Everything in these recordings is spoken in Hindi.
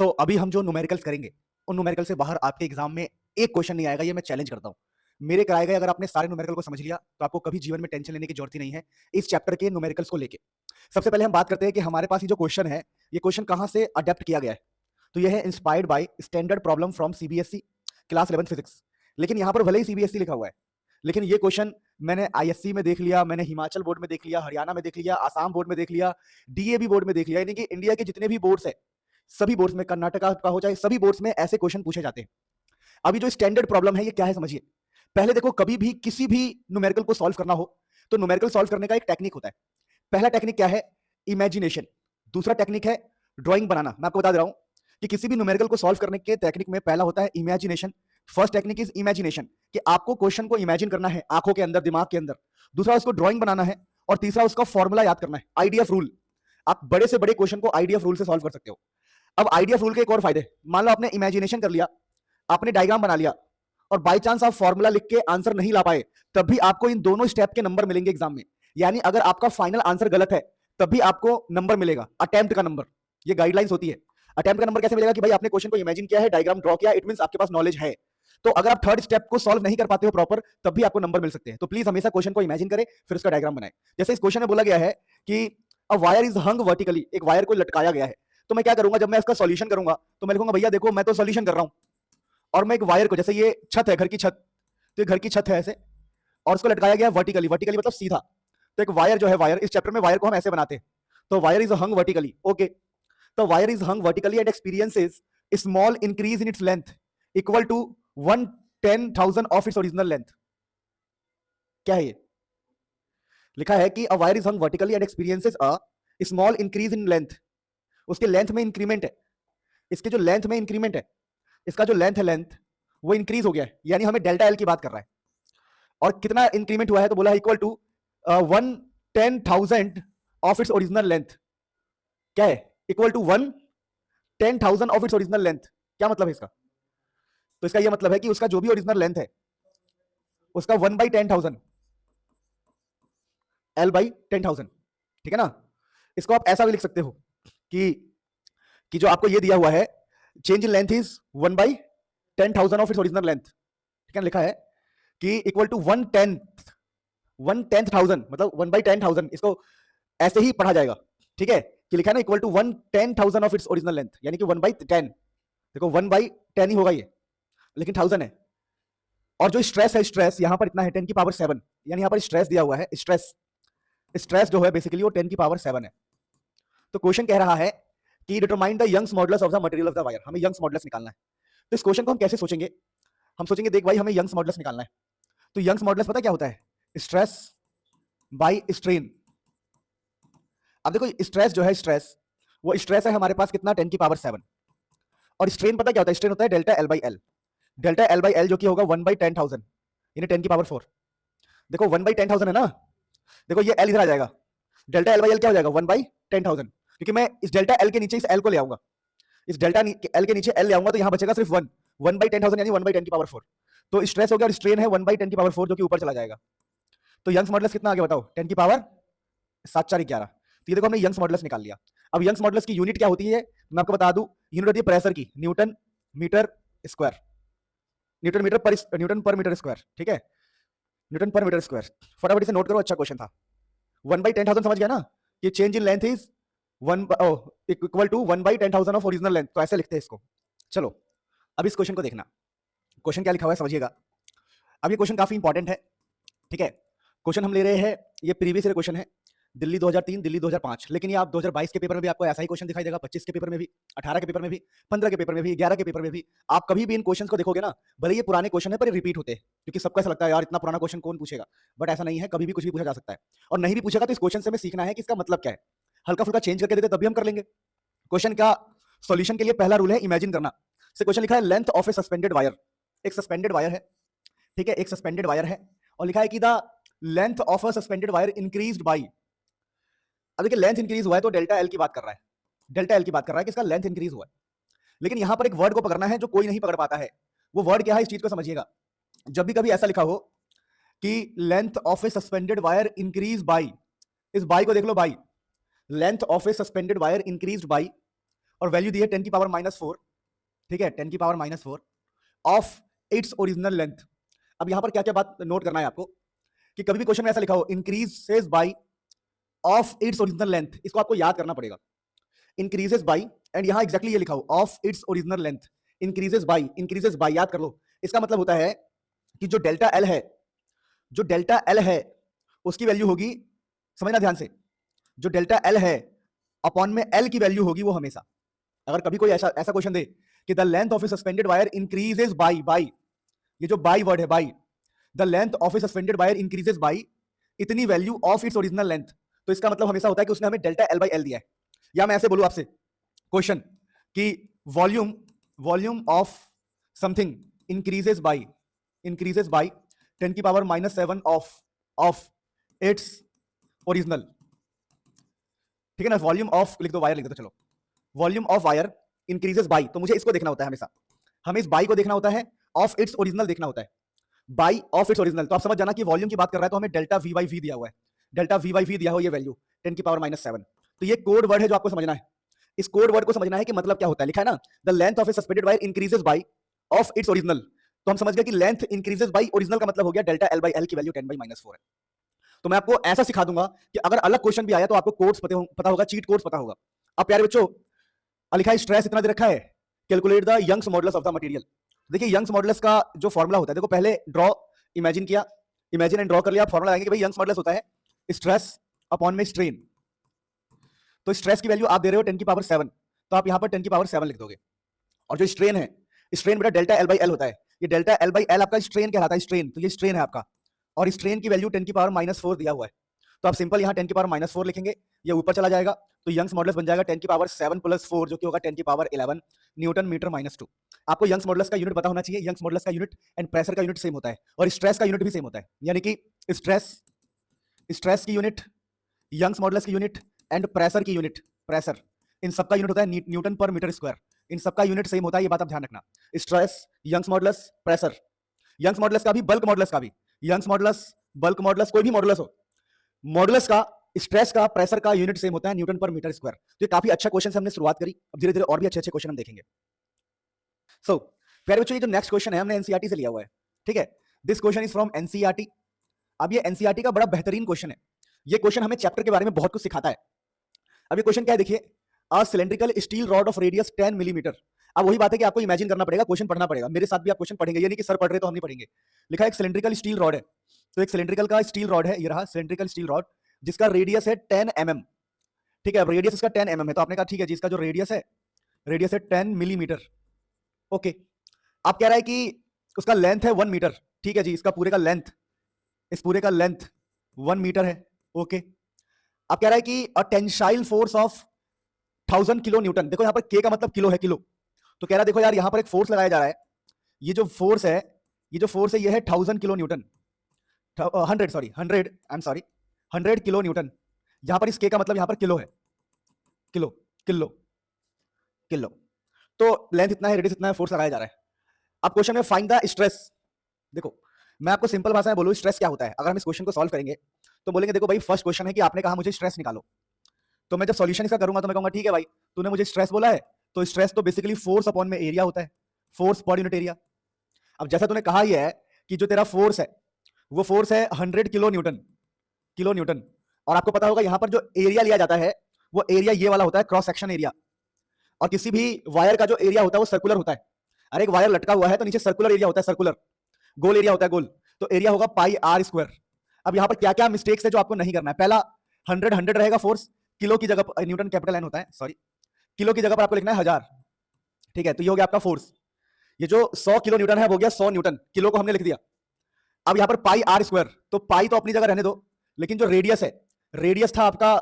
अभी हम जो न्यूमेरिकल्स करेंगे उन न्यूमेरिकल से बाहर आपके एग्जाम में एक क्वेश्चन नहीं आएगा, ये मैं चैलेंज करता हूं। मेरे कराए गए अगर आपने सारे न्यूमेरिकल को समझ लिया तो आपको कभी जीवन में टेंशन लेने की जरूरत ही नहीं है इस चैप्टर के न्यूमेरिकल्स को लेके। सबसे पहले हम बात करते हैं कि हमारे पास ये जो क्वेश्चन है, ये क्वेश्चन कहां से अडेप्ट किया गया है। तो ये है inspired by standard problem from CBSE class 11 physics. लेकिन यहां पर भले ही सीबीएसई लिखा हुआ है, लेकिन ये क्वेश्चन मैंने आईएससी में देख लिया, मैंने हिमाचल बोर्ड में देख लिया, हरियाणा में देख लिया, आसाम बोर्ड में देख लिया, डीएवी बोर्ड में देख लिया, यानी कि इंडिया के जितने भी बोर्ड्स है सभी बोर्ड्स में, कर्नाटका का हो चाहे सभी बोर्ड्स में ऐसे क्वेश्चन पूछे जाते हैं। अभी जो स्टैंडर्ड प्रॉब्लम है ये क्या है समझिए। पहले देखो, कभी भी किसी भी न्यूमेरिकल को सॉल्व करना हो तो न्यूमेरिकल सॉल्व करने का एक टेक्निक होता है। पहला टेक्निक क्या है? इमेजिनेशन। दूसरा टेक्निक है ड्राइंग बनाना। मैं आपको बता दे रहा हूं कि किसी भी न्यूमेरिकल को सॉल्व करने के टेक्निक में पहला होता है imagination. First technique is imagination, कि आपको क्वेश्चन को इमेजिन करना है आंखों के अंदर, दिमाग के अंदर। दूसरा उसको ड्राइंग बनाना है, और तीसरा उसका फॉर्मूला याद करना है, आईडीएफ रूल। आप बड़े से बड़े क्वेश्चन को आईडीएफ रूल से सॉल्व कर सकते हो। अब आईडीएफ रूल के एक और फायदे, मान लो आपने इमेजिनेशन कर लिया, आपने डायग्राम बना लिया, और बाय चांस आप फॉर्मूला लिख के आंसर नहीं ला पाए, तब भी आपको इन दोनों स्टेप के नंबर मिलेंगे एग्जाम में। यानी अगर आपका फाइनल आंसर गलत है तब भी आपको नंबर मिलेगा, अटेम्प्ट का नंबर। ये गाइडलाइंस होती है। अटेम्प्ट का नंबर कैसे मिलेगा? कि भाई आपने क्वेश्चन को इमेजिन किया है, डायग्राम ड्रॉ किया, इट मींस आपके पास नॉलेज है। तो अगर आप थर्ड स्टेप को सॉल्व नहीं कर पाते हो प्रॉपर, तब भी आपको नंबर मिल सकते हैं। तो प्लीज हमेशा क्वेश्चन को इमेजिन करें, फिर उसका डायग्राम बनाएं। जैसे इस क्वेश्चन में बोला गया है कि a wire is hung vertically, एक वायर को लटकाया गया है। तो मैं क्या करूंगा, जब मैं इसका सॉल्यूशन करूंगा तो मैं लिखूंगा, भैया देखो मैं तो सॉल्यूशन कर रहा हूं, और मैं एक वायर को, जैसे ये छत है, घर की छत, तो ये घर की छत है ऐसे, और उसको लटकाया गया वर्टिकली। वर्टिकली मतलब सीधा। तो एक वायर जो है, वायर, इस चैप्टर में वायर को हम ऐसे बनाते हैं। तो wire is hung vertically, okay. तो wire is hung vertically and experiences small increase in its length equal to 1/10,000 of its original length. क्या है ये? लिखा है कि a wire is hung vertically and experiences a small increase in length. उसके लेंथ में इंक्रीमेंट है, इसके जो लेंथ में इंक्रीमेंट है, इसका जो लेंथ है, लेंथ वो इंक्रीज हो गया है, यानी हमें डेल्टा एल की बात कर रहा है। और कितना इंक्रीमेंट हुआ है? तो बोला equal to 1/10,000 of its original length. क्या है? Equal to 1/10,000 of its original length. क्या मतलब है इसका? तो इसका यह मतलब है कि उसका जो भी ओरिजिनल लेंथ है उसका 1/10,000, L बाई 10,000। ठीक है ना? इसको आप ऐसा भी लिख सकते हो कि जो आपको ये दिया हुआ है, change in length is 1/10,000 of its original length. ठीक है, लिखा है कि इक्वल टू 1/10,000 मतलब 1/10,000। इसको ऐसे ही पढ़ा जाएगा। ठीक है, कि लिखा है ना equal to 1/10,000 of its original length, यानी कि 1/10। देखो 1/10 ही होगा ये, लेकिन 1000 है। और जो स्ट्रेस है, स्ट्रेस यहां पर इतना है 10 की पावर 7, यानी यहां पर स्ट्रेस दिया हुआ है। स्ट्रेस, स्ट्रेस जो है बेसिकली वो 10 की पावर 7 है। तो क्वेश्चन कह रहा है कि determine the Young's modulus of the material of the wire. हमें यंग्स मॉडुलस निकालना है। तो इस क्वेश्चन को हम कैसे सोचेंगे? हम सोचेंगे, देख भाई हमें यंग्स मॉडुलस निकालना है, तो यंग्स मॉडुलस पता क्या होता है? Stress by strain. अब देखो स्ट्रेस जो है, स्ट्रेस वो स्ट्रेस है हमारे पास कितना? 10 की पावर 7। और स्ट्रेन पता क्या होता है? स्ट्रेन होता है delta L by L. Delta L by L जो कि होगा 1/10,000, यानी 10 की पावर 4। देखो 1/10,000 है ना, देखो ये एल इधर आ जाएगा, डेल्टा एल बाई एल क्या हो जाएगा? 1/10,000। क्योंकि मैं इस डेल्टा एल के नीचे इस एल को ले आऊंगा, इस डेल्टा एल के नीचे एल ले आऊंगा, तो यहां बचेगा सिर्फ 1/10,000 यानी 1/10 की पावर 4। तो स्ट्रेस हो गया और स्ट्रेन है 1/10 की पावर 4 जो कि ऊपर चला जाएगा। तो यंग्स मॉडुलस कितना आ गया बताओ? 10 की पावर 7/4 11। तो ये देखो हमने यंग्स मॉडुलस निकाल लिया। अब यंग्स मॉडुलस की यूनिट क्या होती है मैं आपको बता दूं, यूनिट होती है प्रेशर की, Newton metre square, Newton per metre square. ठीक है, न्यूटन पर मीटर स्क्वायर। फटाफट इसे नोट करो, अच्छा क्वेश्चन था। 1/10,000 समझ गया ना, कि change in length is equal to 1/10,000 of original length. तो ऐसे लिखते हैं इसको। चलो अब इस क्वेश्चन को देखना, क्वेश्चन क्या लिखा हुआ है समझिएगा। अब ये क्वेश्चन काफी इंपॉर्टेंट है। ठीक है, क्वेश्चन हम ले रहे हैं, ये प्रीवियस ईयर क्वेश्चन है, दिल्ली 2003, दिल्ली 2005। लेकिन ये आप 2022 के पेपर में भी आपको ऐसा ही क्वेश्चन दिखाई देगा, 25 के पेपर में भी, 18 के पेपर में भी, 15 के पेपर में भी, 11 के पेपर में भी। आप कभी भी इन क्वेश्चन को देखोगे ना, भले ये पुराने क्वेश्चन है पर ये रिपीट होते हैं, क्योंकि सबको ऐसा लगता है यार इतना पुराना क्वेश्चन कौन पूछेगा, बट ऐसा नहीं है, कभी भी कुछ भी पूछा जा सकता है। और नहीं भी पूछेगा तो इस क्वेश्चन से हमें सीखना है कि इसका मतलब क्या है। हल्का फुल्का चेंज करके देते तभी हम कर लेंगे। क्वेश्चन का सॉल्यूशन के लिए पहला रूल है इमेजिन करना। से क्वेश्चन लिखा है length of a suspended wire. एक सस्पेंडेड वायर है, ठीक है, एक सस्पेंडेड वायर है, और लिखा है कि the length of a suspended wire increased by. अब देखिए लेंथ इंक्रीज हुआ है तो डेल्टा एल की बात कर रहा है, डेल्टा एल की बात कर रहा है कि इसका लेंथ इंक्रीज हुआ है। लेकिन यहां पर एक वर्ड को पकड़ना है जो कोई नहीं पकड़ पाता है। वो वर्ड क्या है, इस चीज को समझिएगा। जब भी कभी ऐसा लिखा हो कि length of a suspended wire increase by, इस बाई को देख लो, by, length of a suspended wire increased by, और वैल्यू दी है 10 की पावर -4, ठीक है, 10 की power -4 of its original length. अब यहां पर क्या क्या बात नोट करना है आपको कि कभी भी क्वेश्चन में ऐसा लिखा हो increases by of its original length, इसको आपको याद करना पड़ेगा। इंक्रीजेस बाय, एंड यहां एग्जैक्टली ये लिखा हो of its original length, increases by याद कर लो। इसका मतलब होता है कि जो डेल्टा एल है, जो डेल्टा एल है उसकी वैल्यू होगी, समझना ध्यान से, जो डेल्टा एल है अपॉन में एल की वैल्यू होगी वो हमेशा, अगर कभी कोई ऐसा क्वेश्चन दे कि the length of a suspended wire increases by, ये जो बाय वर्ड है by, the length of a suspended wire increases by इतनी value of its original length, तो इसका मतलब हमेशा होता है कि उसने हमें डेल्टा एल बाय एल दिया है। या मैं ऐसे बोलूं आपसे क्वेश्चन कि volume of something increases by 10 की पावर -7 ऑफ इट्स ओरिजिनल, ठीक है ना। वॉल्यूम ऑफ लिख दो, वायर लिख दो, चलो volume of wire increases bye, तो मुझे इसको देखना होता है हमेशा, हमें इस बाय को देखना होता है, ऑफ इट्स ओरिजिनल देखना होता है, बाय ऑफ इट्स ओरिजिनल। तो आप समझ जाना कि वॉल्यूम की बात कर रहा है तो हमें डेल्टा वी बाई वी दिया हुआ है, डेल्टा वी बाई वी दिया हो, ये वैल्यू 10 की पावर -7। तो ये कोड वर्ड है जो आपको समझना है, इस कोड वर्ड को समझना है कि मतलब क्या होता है। लिखा है ना the length of a suspended wire increases bye of its original, तो हम समझ गए कि लेंथ इंक्रीजेस बाय ओरिजिनल का मतलब हो गया डेल्टा एल बाई एल की वैल्यू 10 बाई -4 है। तो मैं आपको ऐसा सिखा दूंगा कि अगर अलग क्वेश्चन भी आया तो आपको कोड्स पता होगा, चीट कोड्स पता होगा। अब प्यारे बच्चों, लिखा है स्ट्रेस इतना दे रखा है, calculate the Young's modulus of the material. देखिए यंग्स मॉडुलस का जो फॉर्मूला होता है, देखो पहले ड्रॉ, इमेजिन किया, इमेजिन एंड ड्रॉ कर लिया, आप फॉर्मूला लगाएंगे कि भाई यंग्स मॉडुलस होता है स्ट्रेस अपॉन में स्ट्रेन। तो स्ट्रेस की वैल्यू आप दे रहे हो 10 की पावर 7, तो आप यहां पर 10 की पावर 7 लिख दोगे। और जो स्ट्रेन है, स्ट्रेन बेटा डेल्टा एल बाई एल होता है, ये डेल्टा एल बाई एल आपका स्ट्रेन कहलाता है, स्ट्रेन, तो ये स्ट्रेन है आपका, और स्ट्रेन की वैल्यू 10 की पावर -4 दिया हुआ है। तो आप सिंपल यहां 10 की पावर -4 लिखेंगे, ये ऊपर चला जाएगा, तो यंग्स मॉडुलस बन जाएगा 10 की पावर 7 प्लस 4 जो कि होगा 10 की पावर 11 न्यूटन मीटर -2। आपको यंग्स मॉडुलस का यूनिट पता होना चाहिए, यंग्स मॉडुलस का यूनिट एंड प्रेशर का यूनिट सेम होता है, और स्ट्रेस का यूनिट भी सेम होता है, यानी कि स्ट्रेस की यूनिट, यंग्स मॉडुलस की यूनिट एंड प्रेशर की यूनिट, प्रेशर, इन सबका यूनिट होता है न्यूटन पर मीटर स्क्वायर, इन सबका यूनिट सेम होता है, ये बात आप ध्यान रखना। Stress, Young's modulus, pressure, Young's modulus का भी, बल्क मॉडुलस का भी, यंग्स मॉडुलस, बल्क मॉडुलस, कोई भी मॉडुलस हो, मॉडुलस का, स्ट्रेस का, प्रेशर का यूनिट सेम होता है न्यूटन पर मीटर स्क्वायर। तो ये काफी अच्छा क्वेश्चन से हमने शुरुआत करी, अब धीरे धीरे और भी अच्छे अच्छे क्वेश्चन हम देखेंगे। सो प्यारे बच्चों, ये जो नेक्स्ट क्वेश्चन है हमने एनसीईआरटी से लिया हुआ है, ठीक है, this question is from NCERT. अब ये एनसीईआरटी का बड़ा बेहतरीन क्वेश्चन है, ये क्वेश्चन हमें चैप्टर के बारे में बहुत कुछ सिखाता है। अब ये क्वेश्चन क्या है देखिए, a cylindrical steel rod of radius 10 millimetre. अब वही बात है कि आपको इमेजिन करना पड़ेगा, क्वेश्चन पढ़ना पड़ेगा, मेरे साथ भी आप क्वेश्चन पढ़ेंगे, ये नहीं कि सर पढ़ रहे तो हम नहीं पढ़ेंगे। लिखा है एक सिलेंड्रिकल स्टील रॉड है, तो एक सिलेंड्रिकल का स्टील रॉड है, ये रहा सिलेंड्रिकल स्टील रॉड, जिसका रेडियस है 10 mm, ठीक है। अब रेडियस इसका 10 mm है, तो आपने कहा ठीक है जी, इसका जो रेडियस है 10 मिलीमीटर, ओके। आप कह रहा है कि उसका लेंथ है 1 मीटर, ठीक है जी, इसका पूरे का लेंथ, इस पूरे का लेंथ 1 मीटर है, ओके। आप कह रहा है कि a tensile force of 1000 kilo newton, देखो यहां पर के का मतलब किलो है, किलो, तो कह रहा है देखो यार यहां पर एक फोर्स लगाया जा रहा है, ये जो फोर्स है, ये है 1000 किलो न्यूटन, 100 किलो न्यूटन। यहां पर इस के का मतलब यहां पर किलो है, किलो किलो किलो, तो लेंथ इतना है, रेडियस इतना है, फोर्स लगाया जा रहा है। अब क्वेश्चन में फाइंड द स्ट्रेस। देखो मैं आपको सिंपल भाषा में बोलूं स्ट्रेस क्या होता है, अगर हम इस क्वेश्चन को सॉल्व करेंगे तो बोलेंगे देखो भाई फर्स्ट क्वेश्चन है कि आपने कहा मुझे स्ट्रेस निकालो, तो मैं जब सॉल्यूशन इसका करूंगा तो मैं कहूंगा ठीक है भाई तूने मुझे स्ट्रेस बोला है, तो स्ट्रेस तो बेसिकली फोर्स अपॉन में एरिया होता है, फोर्स पर यूनिट एरिया। अब जैसा तूने कहा ही है कि जो तेरा फोर्स है वो फोर्स है 100 किलो न्यूटन, और आपको पता होगा यहां पर जो एरिया लिया जाता है वो एरिया ये वाला होता है, क्रॉस सेक्शन एरिया, और किसी भी वायर का जो एरिया होता है वो सर्कुलर होता है। अरे एक वायर लटका हुआ है तो नीचे सर्कुलर एरिया होता है, सर्कुलर गोल एरिया होता है, गोल, तो एरिया होगा पाई आर स्क्वायर। अब यहां पर क्या क्या मिस्टेक्स है जो आपको नहीं करना है, पहला 100 रहेगा फोर्स, किलो की जगह, न्यूटन कैपिटल एन होता है, सॉरी, किलो की जगह पर आपको लिखना है 1000, ठीक है, तो ये हो गया आपका फोर्स। ये जो 100 किलो न्यूटन है वो हो गया 100 न्यूटन, किलो को हमने लिख दिया। अब यहां पर पाई आर स्क्वायर, तो पाई तो अपनी जगह रहने दो, लेकिन जो रेडियस है, रेडियस था आपका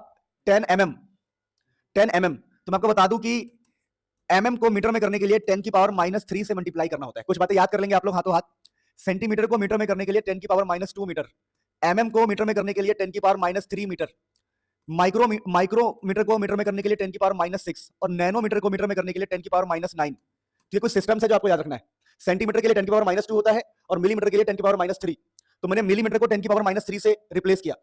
10 mm, तो मैं आपको बता दूं कि mm को मीटर में करने के लिए 10 की पावर -3 से मल्टीप्लाई करना होता है। कुछ बातें याद कर लेंगे आप लोग हाथों हाथ। सेंटीमीटर को मीटर में करने के लिए 10 की पावर -2 मीटर, mm को मीटर में करने के लिए 10 की पावर -3 मीटर, माइक्रोमीटर को मीटर में करने के लिए 10 की पावर -6, और नैनोमीटर को मीटर में करने के लिए 10 की पावर -9। तो ये कुछ सिस्टम है जो आपको याद रखना है। सेंटीमीटर के लिए 10 की पावर -2 होता है, और मिलीमीटर के लिए 10 की पावर -3, तो मैंने मिलीमीटर को 10 की पावर -3 से रिप्लेस किया,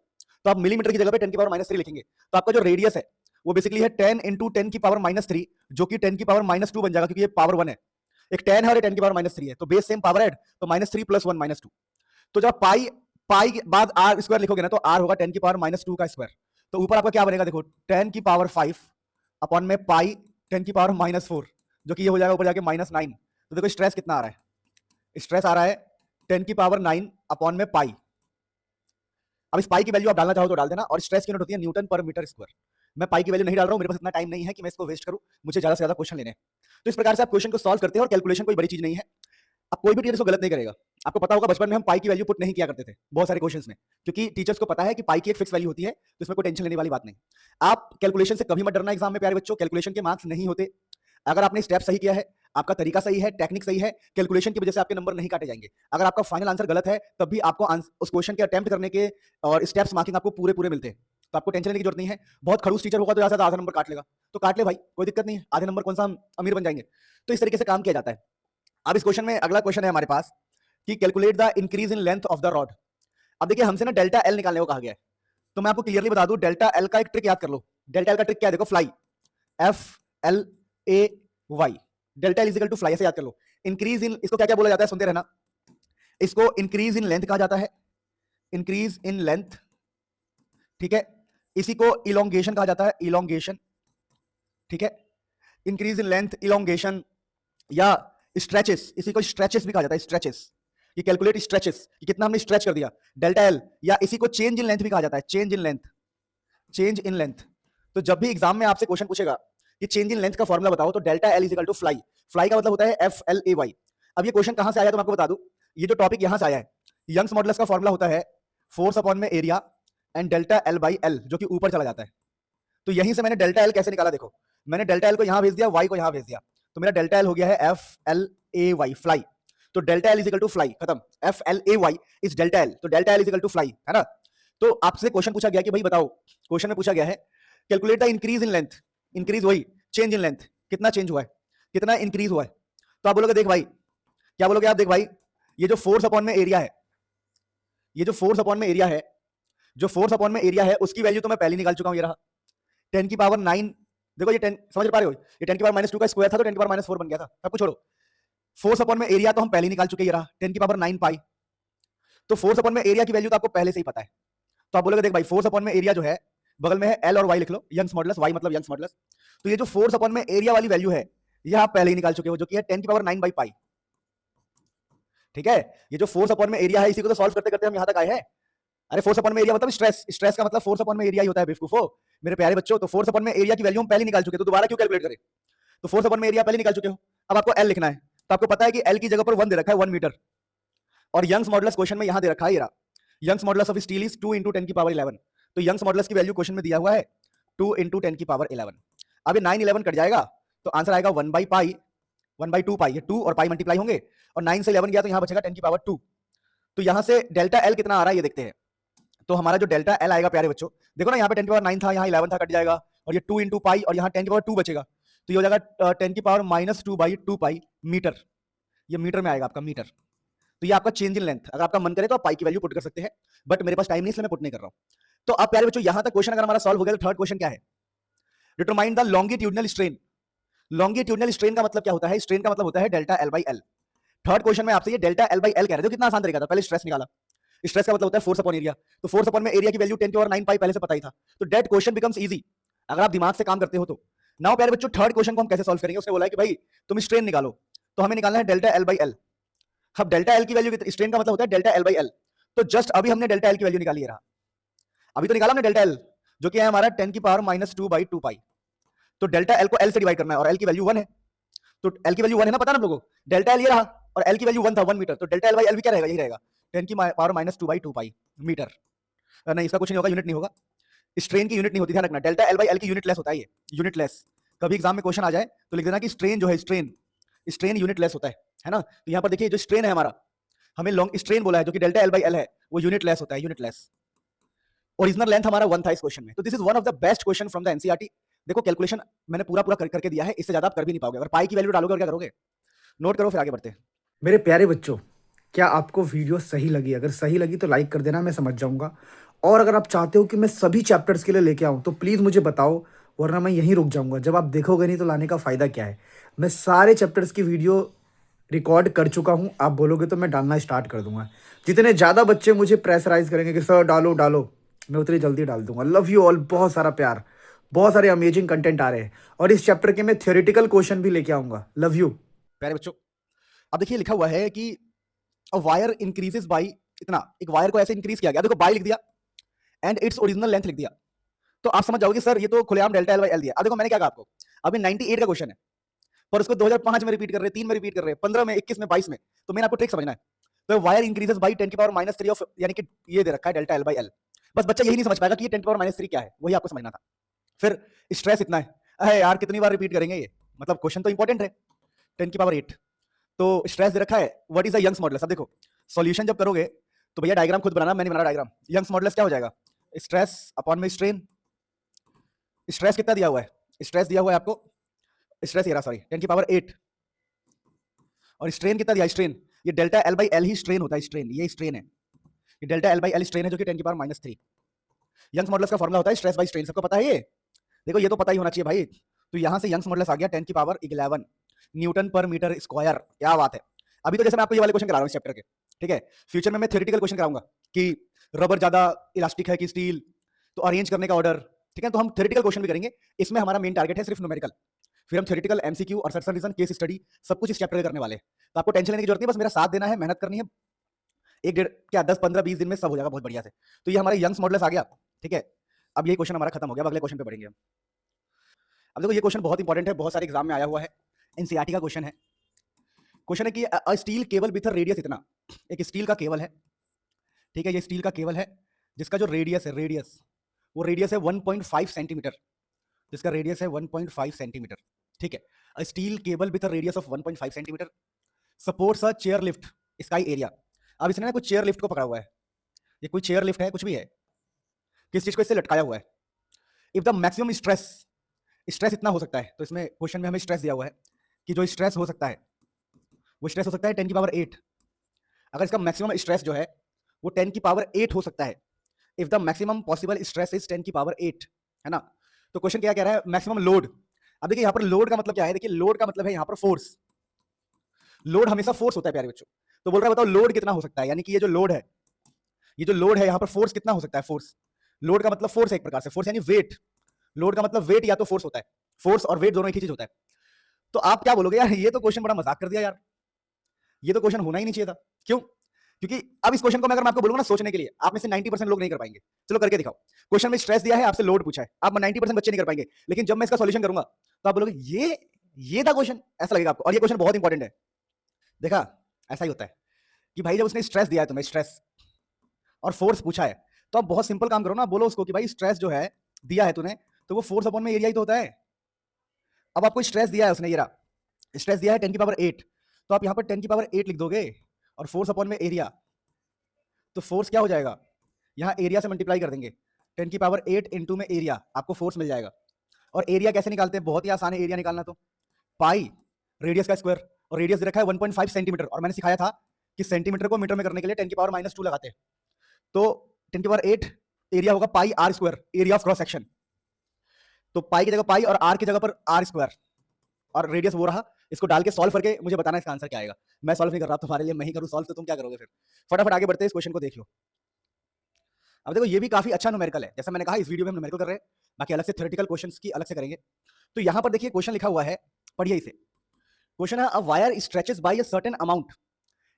तो आप मिलीमीटर की जगह पे 10 की पावर -3 लिखेंगे। तो आपका जो रेडियस है वो बेसिकली है 10 × 10 की पावर -3, जो कि 10 की पावर -2 बन जाएगा, क्योंकि ये पावर 1 है। एक 10 है और 10 की पावर -3 है, तो बेस सेम, पावर ऐड, तो -3 + 1 -2। तो जब पाई पाई के बाद आर स्क्वायर लिखोगे ना, तो आर होगा 10 की पावर -2 का स्क्वायर। तो ऊपर आपका क्या बनेगा, देखो 10 की पावर 5 अपॉन में पाई 10 की पावर -4, जो कि ये हो जाएगा ऊपर जाके -9। तो देखो स्ट्रेस कितना आ रहा है, स्ट्रेस आ रहा है 10 की पावर 9 अपॉन में पाई। अब इस पाई की वैल्यू आप डालना चाहो तो डाल देना, और स्ट्रेस की यूनिट होती है न्यूटन पर मीटर स्क्वायर। मैं पाई की वैल्यू नहीं डाल रहा हूं, मेरे पास इतना टाइम नहीं है कि मैं इसको वेस्ट करूं, मुझे ज्यादा से ज्यादा क्वेश्चन लेने हैं। तो इस प्रकार से आप क्वेश्चन को सॉल्व करते हैं, और कैलकुलेशन कोई बड़ी चीज नहीं है। अब कोई भी टीचर इसको गलत नहीं करेगा। आपको पता होगा बचपन में हम पाई की वैल्यू पुट नहीं किया करते थे बहुत सारे क्वेश्चंस में, क्योंकि टीचर्स को पता है कि पाई की एक फिक्स वैल्यू होती है, तो इसमें कोई टेंशन लेने वाली बात नहीं। आप कैलकुलेशन से कभी मत डरना एग्जाम में प्यारे बच्चों, कैलकुलेशन के मार्क्स नहीं होते। अगर आपने स्टेप सही किया है, आपका तरीका सही है, टेक्निक सही है, कैलकुलेशन की वजह से आपके नंबर नहीं काटे जाएंगे। अगर आपका फाइनल आंसर गलत है, तब भी आपको उस क्वेश्चन के अटेम्प्ट करने के और स्टेप्स मार्किंग आपको पूरे पूरे मिलते हैं, तो आपको टेंशन लेने की जरूरत नहीं है। बहुत खड़ूस टीचर होगा तो ज्यादा से ज्यादा आधा नंबर काट लेगा, तो काट ले भाई, कोई दिक्कत नहीं है, आधे नंबर कौन सा हम अमीर बन जाएंगे। तो इस तरीके से काम किया जाता है। अब इस क्वेश्चन में अगला क्वेश्चन है हमारे पास कि calculate the increase in length of the rod. अब देखिए हमसे ना डेल्टा एल निकालने को कहा गया है, तो मैं आपको क्लियरली बता दूं, डेल्टा एल का एक ट्रिक याद कर लो। डेल्टा एल का ट्रिक क्या है, देखो fly, FLAY, delta L equal to fly, ऐसे याद कर लो। इंक्रीज इन, इसको क्या क्या बोला जाता है, सुनते रहना। इसको इंक्रीज इन लेंथ कहा जाता है, इंक्रीज इन लेंथ, ठीक है। इसी को इलोंगेशन कहा जाता है, इलोंगेशन, ठीक है। इंक्रीज इन लेंथ, इलोंगेशन, या स्ट्रेचेस, इसी को स्ट्रेचेस भी कहा जाता है, स्ट्रेचेस। ये कैलकुलेट स्ट्रेचेस, कि कितना हमने स्ट्रेच कर दिया, डेल्टा एल। या इसी को चेंज इन लेंथ भी कहा जाता है, change in length, change in length. तो जब भी एग्जाम में आपसे क्वेश्चन पूछेगा कि चेंज इन लेंथ का फॉर्मूला बताओ, तो delta L equal to fly, fly का मतलब होता है FLAY। अब ये क्वेश्चन कहां से आया तो मैं आपको बता दूं, ये जो टॉपिक यहां से आया है, यंग्स मॉडुलस का फॉर्मूला होता है फोर्स अपॉन में area and delta L by L, जो कि ऊपर चला जाता है। तो यहीं से मैंने डेल्टा एल कैसे निकाला, देखो मैंने डेल्टा एल को यहां भेज दिया, वाई को यहां भेज दिया, तो मेरा डेल्टा एल हो गया है FLAY, फ्लाई। तो delta L equal to fly, खत्म। FLAY इज डेल्टा एल, तो delta L equal to fly, है ना। तो आपसे क्वेश्चन पूछा गया कि भाई बताओ, क्वेश्चन में पूछा गया है calculate the increase in length, increase वही, चेंज इन लेंथ, कितना चेंज हुआ है, कितना इंक्रीज हुआ है। तो आप बोलोगे देख भाई, क्या बोलोगे आप, देख भाई ये जो फोर्स अपॉन में एरिया है, ये जो फोर्स अपॉन में एरिया है, जो फोर्स अपॉन में एरिया है, उसकी वैल्यू तो मैं पहले निकाल चुका हूं, ये रहा 10 की पावर 9। देखो ये 10 समझ पा रहे हो, ये 10 की पावर -2 का स्क्वायर था, तो 10 की पावर -4 बन गया था, सब कुछ छोड़ो। फोर्स अपॉन में एरिया तो हम पहले ही निकाल चुके, ये रहा 10 की पावर 9 पाई। तो फोर्स अपॉन में एरिया की वैल्यू तो आपको पहले से ही पता है। तो आप बोलोगे देख भाई फोर्स अपॉन में एरिया जो है, बगल में है एल और वाई, लिख लो, यंग्स मॉडुलस, वाई मतलब यंग्स मॉडुलस। तो ये जो फोर्स अपॉन में एरिया वाली वैल्यू है, ये आप पहले ही निकाल चुके हो, जो कि है 10 की पावर 9 बाई पाई, ठीक है। ये जो फोर्स अपॉन में एरिया है, इसी को तो सॉल्व करते करते हम यहां तक आए हैं। अरे फोर्स अपॉन में एरिया मतलब स्ट्रेस, स्ट्रेस का मतलब फोर्स अपॉन में एरिया ही होता है बेवकूफो, मेरे प्यारे बच्चों। तो फोर्स अपॉन में एरिया की वैल्यू हम पहले निकाल चुके, तो दोबारा क्यों कैलकुलेट करें। तो फोर्स अपॉन में एरिया पहले निकाल चुके हो, अब आपको एल लिखना है। तो आपको पता है कि एल की जगह पर 1 दे रखा है, 1 मीटर, और यंग्स मॉडुलस क्वेश्चन में यहां दे रखा है, ये Young's modulus of steel is 2 × 10 की पावर 11। तो यंग्स मॉडुलस की वैल्यू क्वेश्चन में दिया हुआ है 2 × 10 की पावर 11। अब ये 9 11 कट जाएगा, तो आंसर आएगा 1 बाई पाई, 1 बाई 2 पाई, ये 2 और पाई मल्टीप्लाई होंगे, और 9 से 11 गया तो यहां बचेगा 10 की पावर 2। तो यहां से डेल्टा एल कितना आ रहा है ये देखते हैं। तो हमारा जो डेल्टा एल आएगा प्यारे बच्चों, देखो ना यहाँ पे 10 की पावर 9 था, यहाँ 11 था, कट जाएगा, और ये 2 × पाई, और यहाँ 10 की पावर 2 बचेगा, तो ये हो जाएगा 10 की पावर -2 बाई 2 पाई मीटर। ये मीटर में आएगा आपका, मीटर। तो ये आपका चेंज इन लेंथ, अगर आपका मन करे तो आप पाई की वैल्यू पुट कर सकते हैं, बट मेरे पास टाइम नहीं, इसलिए मैं पुट नहीं कर रहा हूं। तो अब प्यारे बच्चों यहां तक क्वेश्चन अगर हमारा सॉल्व हो गया, तो थर्ड क्वेश्चन क्या है, determine the longitudinal strain. Longitudinal strain का मतलब क्या होता है, स्ट्रेन का मतलब होता है delta L by L. Third question में आपसे ये डेल्टा एल बाई एल कह रहे थे, कितना आसान तरीका था, पहले स्ट्रेस निकाला, स्ट्रेस का मतलब होता है फोर्स अपॉन एरिया, तो फोर्स अपॉन में एरिया की वैल्यू 10 की पावर 9 पाई पहले से पता ही था, तो दैट क्वेश्चन बिकम्स इजी अगर आप दिमाग से काम करते हो तो। नाउ प्यारे बच्चों थर्ड क्वेश्चन को हम कैसे सॉल्व करेंगे, उसने बोला है कि भाई तुम स्ट्रेन निकालो, तो हमें निकालना है डेल्टा एल बाई एल। अब डेल्टा एल की वैल्यू, स्ट्रेन का मतलब होता है डेल्टा एल बाई एल, तो जस्ट अभी हमने डेल्टा एल की वैल्यू निकाली है, रहा अभी तो निकाला हमने डेल्टा एल, जो कि है हमारा 10 की पावर -2 बाई 2 पाई। तो डेल्टा एल को एल से डिवाइड करना है, और एल की वैल्यू 1 है, तो एल की वैल्यू 1 है ना, पता ना हम लोगों को, डेल्टा एल ये रहा, और एल की वैल्यू 1 था, 1 मीटर, तो डेल्टा एल बाई एल भी क्या रहेगा, यही रहेगा 10 की पावर -2 बाई 2 पाई मीटर। नहीं इसका कुछ नहीं होगा, यूनिट नहीं होगा, स्ट्रेन की यूनिट नहीं होती, ध्यान रखना, डेल्टा एल बाई एल की यूनिट लेस होता है, ये यूनिट लेस। कभी एग्जाम में क्वेश्चन आ जाए तो लिख देना कि स्ट्रेन जो है, स्ट्रेन, स्ट्रेन यूनिट लेस होता है ना। तो यहाँ पर देखिए जो स्ट्रेन है हमारा, हमें लॉन्ग स्ट्रेन बोला है, जो कि डेल्टा एल बाई एल है, वो यूनिट लेस होता है, यूनिट लेस। ओरिजिनल लेंथ हमारा 1 था इस क्वेश्चन में, तो this is one of the best question from the NCERT. देखो कैलकुलेशन मैंने पूरा पूरा करके दिया है, इससे ज्यादा आप कर भी नहीं पाओगे, अगर पाई की वैल्यू डालोगे और क्या करोगे, नोट करो फिर आगे बढ़ते हैं। मेरे प्यारे बच्चों, क्या आपको वीडियो सही लगी? अगर सही लगी तो लाइक कर देना, मैं समझ जाऊंगा। और अगर आप चाहते हो कि मैं सभी चैप्टर्स के लिए लेके आऊं तो प्लीज़ मुझे बताओ, वरना मैं यहीं रुक जाऊँगा। जब आप देखोगे नहीं तो लाने का फ़ायदा क्या है? मैं सारे चैप्टर्स की वीडियो रिकॉर्ड कर चुका हूँ, आप बोलोगे तो मैं डालना स्टार्ट कर दूँगा। जितने ज़्यादा बच्चे मुझे प्रेशराइज़ करेंगे कि सर डालो, डालो, मैं उतनी जल्दी डाल दूँगा। लव यू ऑल, बहुत सारा प्यार। बहुत सारे अमेजिंग कंटेंट आ रहे हैं और इस चैप्टर के मैं थ्योरेटिकल क्वेश्चन भी लेके आऊँगा। Love you. प्यारे बच्चों, अब देखिए लिखा हुआ है कि अ वायर इंक्रीजेस बाय इतना, एक वायर को ऐसे इंक्रीज किया गया, देखो बाय लिख दिया एंड इट्स ओरिजिनल लेंथ लिख दिया, तो आप समझ जाओगे सर ये तो खुलेआम डेल्टा एल बाई एल दिया। अब देखो मैंने क्या कहा आपको, अभी 98 का क्वेश्चन है पर उसको 2005 में रिपीट कर रहे हैं, 3 में रिपीट कर रहे हैं, 15 में, 21 में, 22 में, तो मैंने आपको ट्रिक समझना है। तो वायर इंक्रीजेस बाई 10 की पावर माइनस 3 ऑफ, यानी कि ये दे रखा है डेल्टा एल बाई एल। बस बच्चा यही नहीं समझ पाएगा कि ये 10 की पावर माइनस 3 क्या है, वही आपको समझना था। फिर स्ट्रेस इतना है, अरे यार कितनी बार रिपीट करेंगे ये, मतलब क्वेश्चन तो इंपॉर्टेंट है। 10 की पावर 8, तो स्ट्रेस दे रखा है, what is the Young's modulus. अब देखो सॉल्यूशन जब करोगे तो भैया डायग्राम खुद बनाना, मैंने बना डायग्राम। यंग्स मॉडुलस क्या हो जाएगा, स्ट्रेस अपॉन में स्ट्रेन। स्ट्रेस कितना दिया हुआ है, स्ट्रेस दिया हुआ है आपको, स्ट्रेस ये रहा सॉरी 10 की पावर 8, और स्ट्रेन कितना दिया, स्ट्रेन ये delta L by L he strain होता है, स्ट्रेन ये स्ट्रेन है, ये delta L by L strain है जो कि 10 की पावर माइनस 3। यंग्स मॉडुलस का फॉर्मुला होता है स्ट्रेस बाई स्ट्रेन, सबको पता है ये, देखो ये तो पता ही होना चाहिए भाई। तो यहां से यंग्स मॉडुलस आ गया 10 की power 11 Newton per metre square, क्या बात है। अभी तो जैसे मैं आपको ये वाले क्वेश्चन करा रहा हूं इस चैप्टर के, ठीक है, फ्यूचर में मैं थ्योरेटिकल क्वेश्चन कराऊंगा कि रबर ज्यादा इलास्टिक है कि स्टील, तो अरेंज करने का ऑर्डर, ठीक है, तो हम थ्योरेटिकल क्वेश्चन भी करेंगे। इसमें हमारा मेन टारगेट है सिर्फ न्यूमेरिकल, फिर हम थ्योरेटिकल एमसीक्यू और सर्सन रीजन केस स्टडी सब कुछ इस चैप्टर में करने वाले हैं। तो आपको टेंशन लेने की जरूरत नहीं, बस मेरा साथ देना है, मेहनत करनी है, एक डेढ़ क्या 10 15 20 दिन में सब हो जाएगा बहुत बढ़िया से। तो ये हमारा यंग्स मॉडुलस आ गया, ठीक है। अब ये क्वेश्चन हमारा खत्म हो गया, अब अगले क्वेश्चन पे बढ़ेंगे हम। अब देखो ये क्वेश्चन बहुत इंपॉर्टेंट है, बहुत सारे एग्जाम में आया हुआ है, एनसीईआरटी का क्वेश्चन है। क्वेश्चन है कि अ स्टील केबल विथ रेडियस इतना, एक स्टील का केबल है, ठीक है, ये स्टील का केबल है जिसका जो रेडियस है, रेडियस वो रेडियस है 1.5 सेंटीमीटर, जिसका रेडियस है 1.5 सेंटीमीटर, ठीक है। A steel cable with radius of 1.5 centimetre supports a chair lift ski area. अब इसने ना कुछ चेयर लिफ्ट को पकड़ा हुआ है, ये कोई चेयर लिफ्ट है, कुछ भी है, किस चीज को इससे लटकाया हुआ है। If the maximum stress, stress इतना हो सकता है, तो इसमें क्वेश्चन में हमें स्ट्रेस दिया हुआ है कि जो स्ट्रेस हो सकता है वो स्ट्रेस हो सकता है 10 की पावर 8। अगर इसका मैक्सिमम स्ट्रेस जो है वो 10 की पावर 8 हो सकता है, if the maximum possible stress is 10 की पावर 8, है ना। तो क्वेश्चन क्या कह रहा है, मैक्सिमम लोड। अब देखिए यहाँ पर लोड का मतलब क्या है, देखिए लोड का मतलब है यहाँ पर फोर्स, लोड हमेशा फोर्स होता है प्यारे बच्चों। तो बोल रहा है बताओ लोड कितना हो सकता है, यानी कि ये जो लोड है, ये जो लोड है यहाँ पर फोर्स कितना हो सकता है, फोर्स, लोड का मतलब फोर्स है एक प्रकार से, फोर्स यानी वेट, लोड का मतलब वेट या तो फोर्स होता है, फोर्स और वेट दोनों एक ही चीज होता है। तो आप क्या बोलोगे यार, ये तो क्वेश्चन बड़ा मजाक कर दिया यार, ये तो क्वेश्चन होना ही नहीं चाहिए था। क्यों, क्योंकि अब इस क्वेश्चन को मैं अगर मैं आपको बोलूंगा ना सोचने के लिए, आप में से 90% लोग नहीं कर पाएंगे। चलो करके दिखाओ, क्वेश्चन में स्ट्रेस दिया है, आपसे लोड पूछा है, आप 90% बच्चे नहीं कर पाएंगे, लेकिन जब मैं इसका सॉल्यूशन करूंगा तो आप बोलोगे ये था क्वेश्चन, ऐसा लगेगा आपको। और ये क्वेश्चन बहुत इंपॉर्टेंट है, देखा ऐसा ही होता है कि भाई जब उसने स्ट्रेस दिया है तुम्हें, स्ट्रेस और फोर्स पूछा है, तो आप बहुत सिंपल काम करो ना, बोलो उसको कि भाई स्ट्रेस जो है दिया है तूने, तो वो फोर्स अपॉन में एरिया ही तो होता है। अब आपको स्ट्रेस दिया है उसने, ये रहा स्ट्रेस दिया है 10 की पावर 8, तो आप यहाँ पर 10 की पावर 8 लिख दोगे और फोर्स अपॉन में एरिया, तो फोर्स क्या हो जाएगा, यहाँ एरिया से मल्टीप्लाई कर देंगे, 10 की पावर 8 इंटू में एरिया, आपको फोर्स मिल जाएगा। और एरिया कैसे निकालते हैं, बहुत ही आसान है एरिया निकालना, तो पाई रेडियस का स्क्वायर, और रेडियस दे रखा है 1.5 सेंटीमीटर, और मैंने सिखाया था कि सेंटीमीटर को मीटर में करने के लिए 10 की पावर -2 लगाते हैं। तो 10 की पावर 8 एरिया होगा pi are square, area of cross section. तो पाई की जगह पाई और आर की जगह पर आर स्क्वायर, और रेडियस वो रहा। इसको डाल के सॉल्व करके मुझे बताना इसका आंसर क्या आएगा। मैं सॉल्व नहीं कर रहा तुम्हारे लिए, मैं ही करूँ सॉल्व, तो तुम क्या करोगे फिर। फटाफट आगे बढ़ते हैं, इस क्वेश्चन को देख लो। अब देखो ये भी काफी अच्छा न्यूमेरिकल है, जैसा मैंने कहा इस वीडियो में हम न्यूमेरिकल कर रहे हैं, बाकी अलग से थ्योरेटिकल क्वेश्चंस की अलग से करेंगे। तो यहां पर देखिए क्वेश्चन लिखा हुआ है, पढ़िए इसे। क्वेश्चन है, a wire stretches by a certain amount,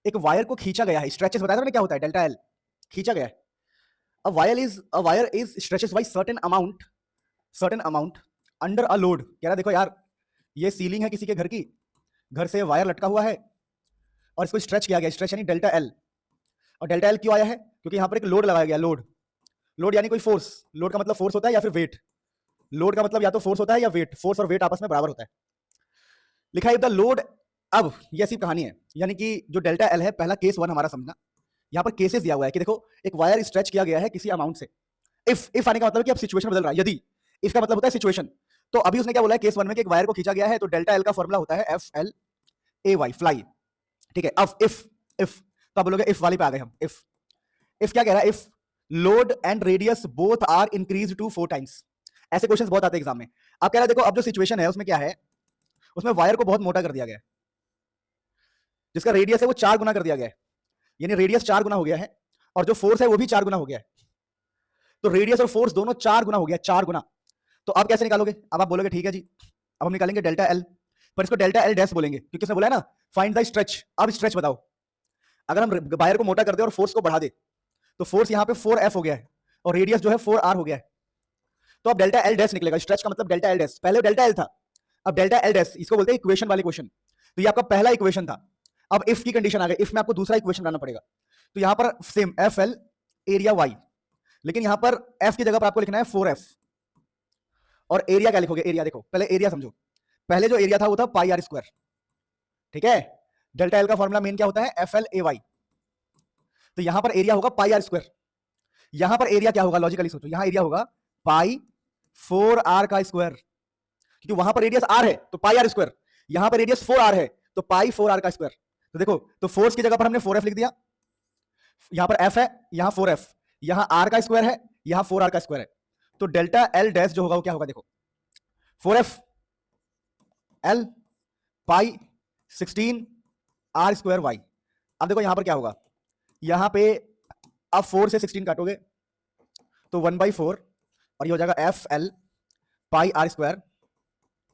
एक वायर को खींचा गया है, स्ट्रेचेस बताया था मैंने क्या होता है, डेल्टा एल, खींचा गया है। A wire is stretches by certain amount under a load. कह रहा देखो यार, ये सीलिंग है किसी के घर की, घर से वायर लटका हुआ है और इसको स्ट्रेच किया गया, स्ट्रेच यानी डेल्टा एल। और डेल्टा एल क्यों आया है, क्योंकि यहाँ पर एक लोड लगाया गया, लोड, लोड यानी कोई फोर्स, लोड का मतलब फोर्स होता है या फिर वेट, लोड का मतलब या तो फोर्स होता है या वेट, फोर्स और वेट आपस में बराबर होता है। लिखा है द लोड। अब ये ऐसी कहानी है, यानी कि जो डेल्टा एल है, पहला केस 1 हमारा समझना, यहाँ पर केसेस दिया हुआ है कि देखो एक वायर स्ट्रेच किया गया है किसी अमाउंट से। इफ आने का मतलब है कि अब सिचुएशन बदल रहा है, यदि, इफ का मतलब होता है सिचुएशन। तो अभी उसने क्या बोला है केस 1 में कि एक वायर को खींचा गया है, तो डेल्टा एल का फॉर्मुला होता है F L A Y, fly, ठीक है। अब इफ तो आप बोलोगे इफ वाली पे आ गए हम, इफ क्या कह रहा है, if load and radius both are increase to 4 times. ऐसे क्वेश्चंस बहुत आते हैं एग्जाम में। आप कह रहे हैं देखो अब जो सिचुएशन है उसमें क्या है, उसमें वायर को बहुत मोटा कर दिया गया है, जिसका रेडियस है वो 4 गुना कर दिया गया है, यानी रेडियस 4 गुना हो गया है और जो फोर्स है वो भी 4 गुना हो गया है। तो रेडियस और फोर्स दोनों 4 गुना हो गया, 4 गुना। तो अब कैसे निकालोगे? अब आप बोलोगे ठीक है जी, अब हम निकालेंगे डेल्टा एल, पर इसको डेल्टा एल डैश बोलेंगे क्योंकि उसने बोला है ना फाइंड द स्ट्रेच। अब स्ट्रेच बताओ, अगर हम वायर को मोटा कर दे और फोर्स को बढ़ा दे तो फोर्स यहाँ पे 4F हो गया है और रेडियस जो है 4R हो गया है। तो अब डेल्टा एल डैश निकलेगा, स्ट्रेच का मतलब डेल्टा एल डैश, पहले डेल्टा एल था, अब डेल्टा एल डैश, इसको बोलते हैं इक्वेशन वाले क्वेश्चन। तो ये आपका पहला इक्वेशन था, अब इफ की कंडीशन आ गई, इफ में आपको दूसरा इक्वेशन बनाना पड़ेगा। तो यहां पर same F L area Y, लेकिन यहां पर एफ की जगह पर आपको लिखना है 4F और एरिया क्या लिखोगे? एरिया देखो, पहले एरिया समझो, पहले जो एरिया था वो था पाई आर स्क्वायर, ठीक है। डेल्टा एल का फॉर्मूला मेन क्या होता है? F L A Y. तो यहां पर एरिया होगा पाई आर स्क्वायर, यहां पर एरिया क्या होगा? लॉजिकली सोचो, यहां एरिया होगा पाई 4R का स्क्वायर, क्योंकि वहां पर रेडियस R है तो पाई आर स्क्वायर, यहां पर रेडियस 4R है तो पाई 4R का स्क्वायर। तो देखो, तो फोर्स की जगह पर हमने 4F लिख दिया, यहां पर F है, यहां 4F, यहां R का स्क्वायर है, यहां 4R का स्क्वायर है। तो डेल्टा एल डैश जो होगा वो क्या होगा? देखो 4F L पाई 16R स्क्वायर वाई। अब देखो यहां पर क्या होगा, यहां पे अब 4 से 16 काटोगे तो 1/4 और ये हो जाएगा F L pi are square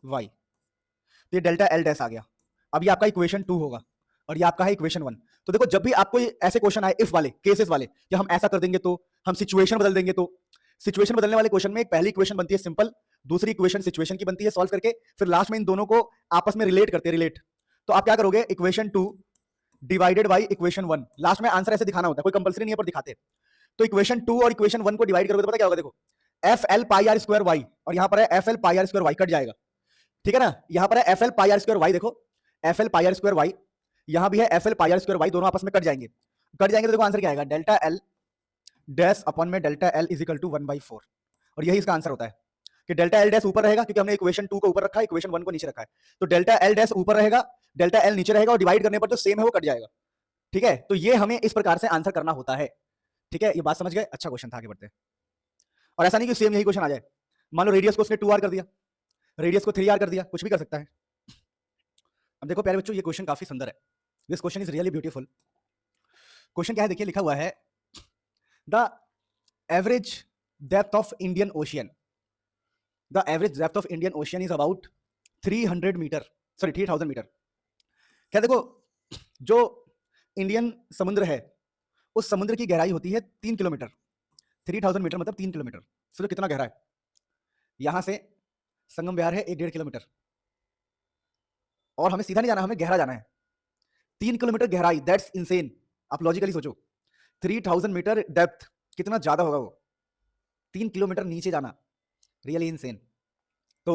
Y. तो ये डेल्टा एल डैश आ गया। अब ये आपका इक्वेशन 2 होगा और ये आपका है इक्वेशन 1। तो देखो जब भी आपको ऐसे क्वेश्चन आए इफ वाले, केसेस वाले, कि हम ऐसा कर देंगे तो, हम सिचुएशन बदल देंगे तो, सिचुएशन बदलने वाले क्वेश्चन में एक पहली इक्वेशन बनती है सिंपल, दूसरी इक्वेशन सिचुएशन की बनती है सॉल्व करके, फिर लास्ट में इन दोनों को आपस में रिलेट करते हैं, रिलेट। तो आप क्या करोगे? Equation 2 divided by equation 1, last में आंसर ऐसे दिखाना होता है, कोई कंपल्सरी नहीं है पर दिखाते। तो इक्वेशन 2 और इक्वेशन 1 को डिवाइड करोगे तो पता क्या होगा? देखो F L pi are square Y और यहां पर है F L pi are square Y, cut जाएगा, ठीक है ना। यहां पर है F L pi are square Y, देखो F L pi are square Y, यहां भी है F L pi are square Y, दोनों आपस में कट जाएंगे, कट जाएंगे तो देखो आंसर क्या आएगा? डेल्टा एल डैश अपॉन में delta L is equal to 1/4। और यही इसका आंसर होता है कि डेल्टा एल डैश ऊपर रहेगा क्योंकि हमने इक्वेशन 2 को ऊपर रखा है, इक्वेशन 1 को नीचे रखा है। तो डेल्टा एल डैश ऊपर रहेगा, डेल्टा एल नीचे रहेगा और डिवाइड करने पर जो सेम है वो कट जाएगा, ठीक है। तो ये हमें इस प्रकार से आंसर करना होता है, ठीक है। ये बात समझ गए? अच्छा क्वेश्चन था, आगे बढ़ते हैं। और ऐसा नहीं कि सेम यही क्वेश्चन आ जाए, मान लो रेडियस को उसने 2R कर दिया, रेडियस को 3R कर दिया, कुछ भी कर सकता है। अब देखो प्यारे बच्चों, ये क्वेश्चन काफी सुंदर है, this question is really beautiful. Question क्या है देखिए, लिखा हुआ है the average depth of Indian Ocean, the average depth of Indian Ocean is about 300 metre, sorry 3000 metre. क्या देखो, जो इंडियन समुद्र है उस समुद्र की गहराई होती है 3 किलोमीटर, 3000 मीटर मतलब 3 किलोमीटर। सोचो कितना गहरा है, यहां से संगम विहार है 1.5 किलोमीटर और हमें सीधा नहीं जाना, हमें गहरा जाना है, 3 किलोमीटर गहराई, दैट्स इनसेन। आप लॉजिकली सोचो 3000 मीटर डेप्थ, कितना ज्यादा होगा वो, 3 किलोमीटर नीचे जाना, रियली इनसेन। तो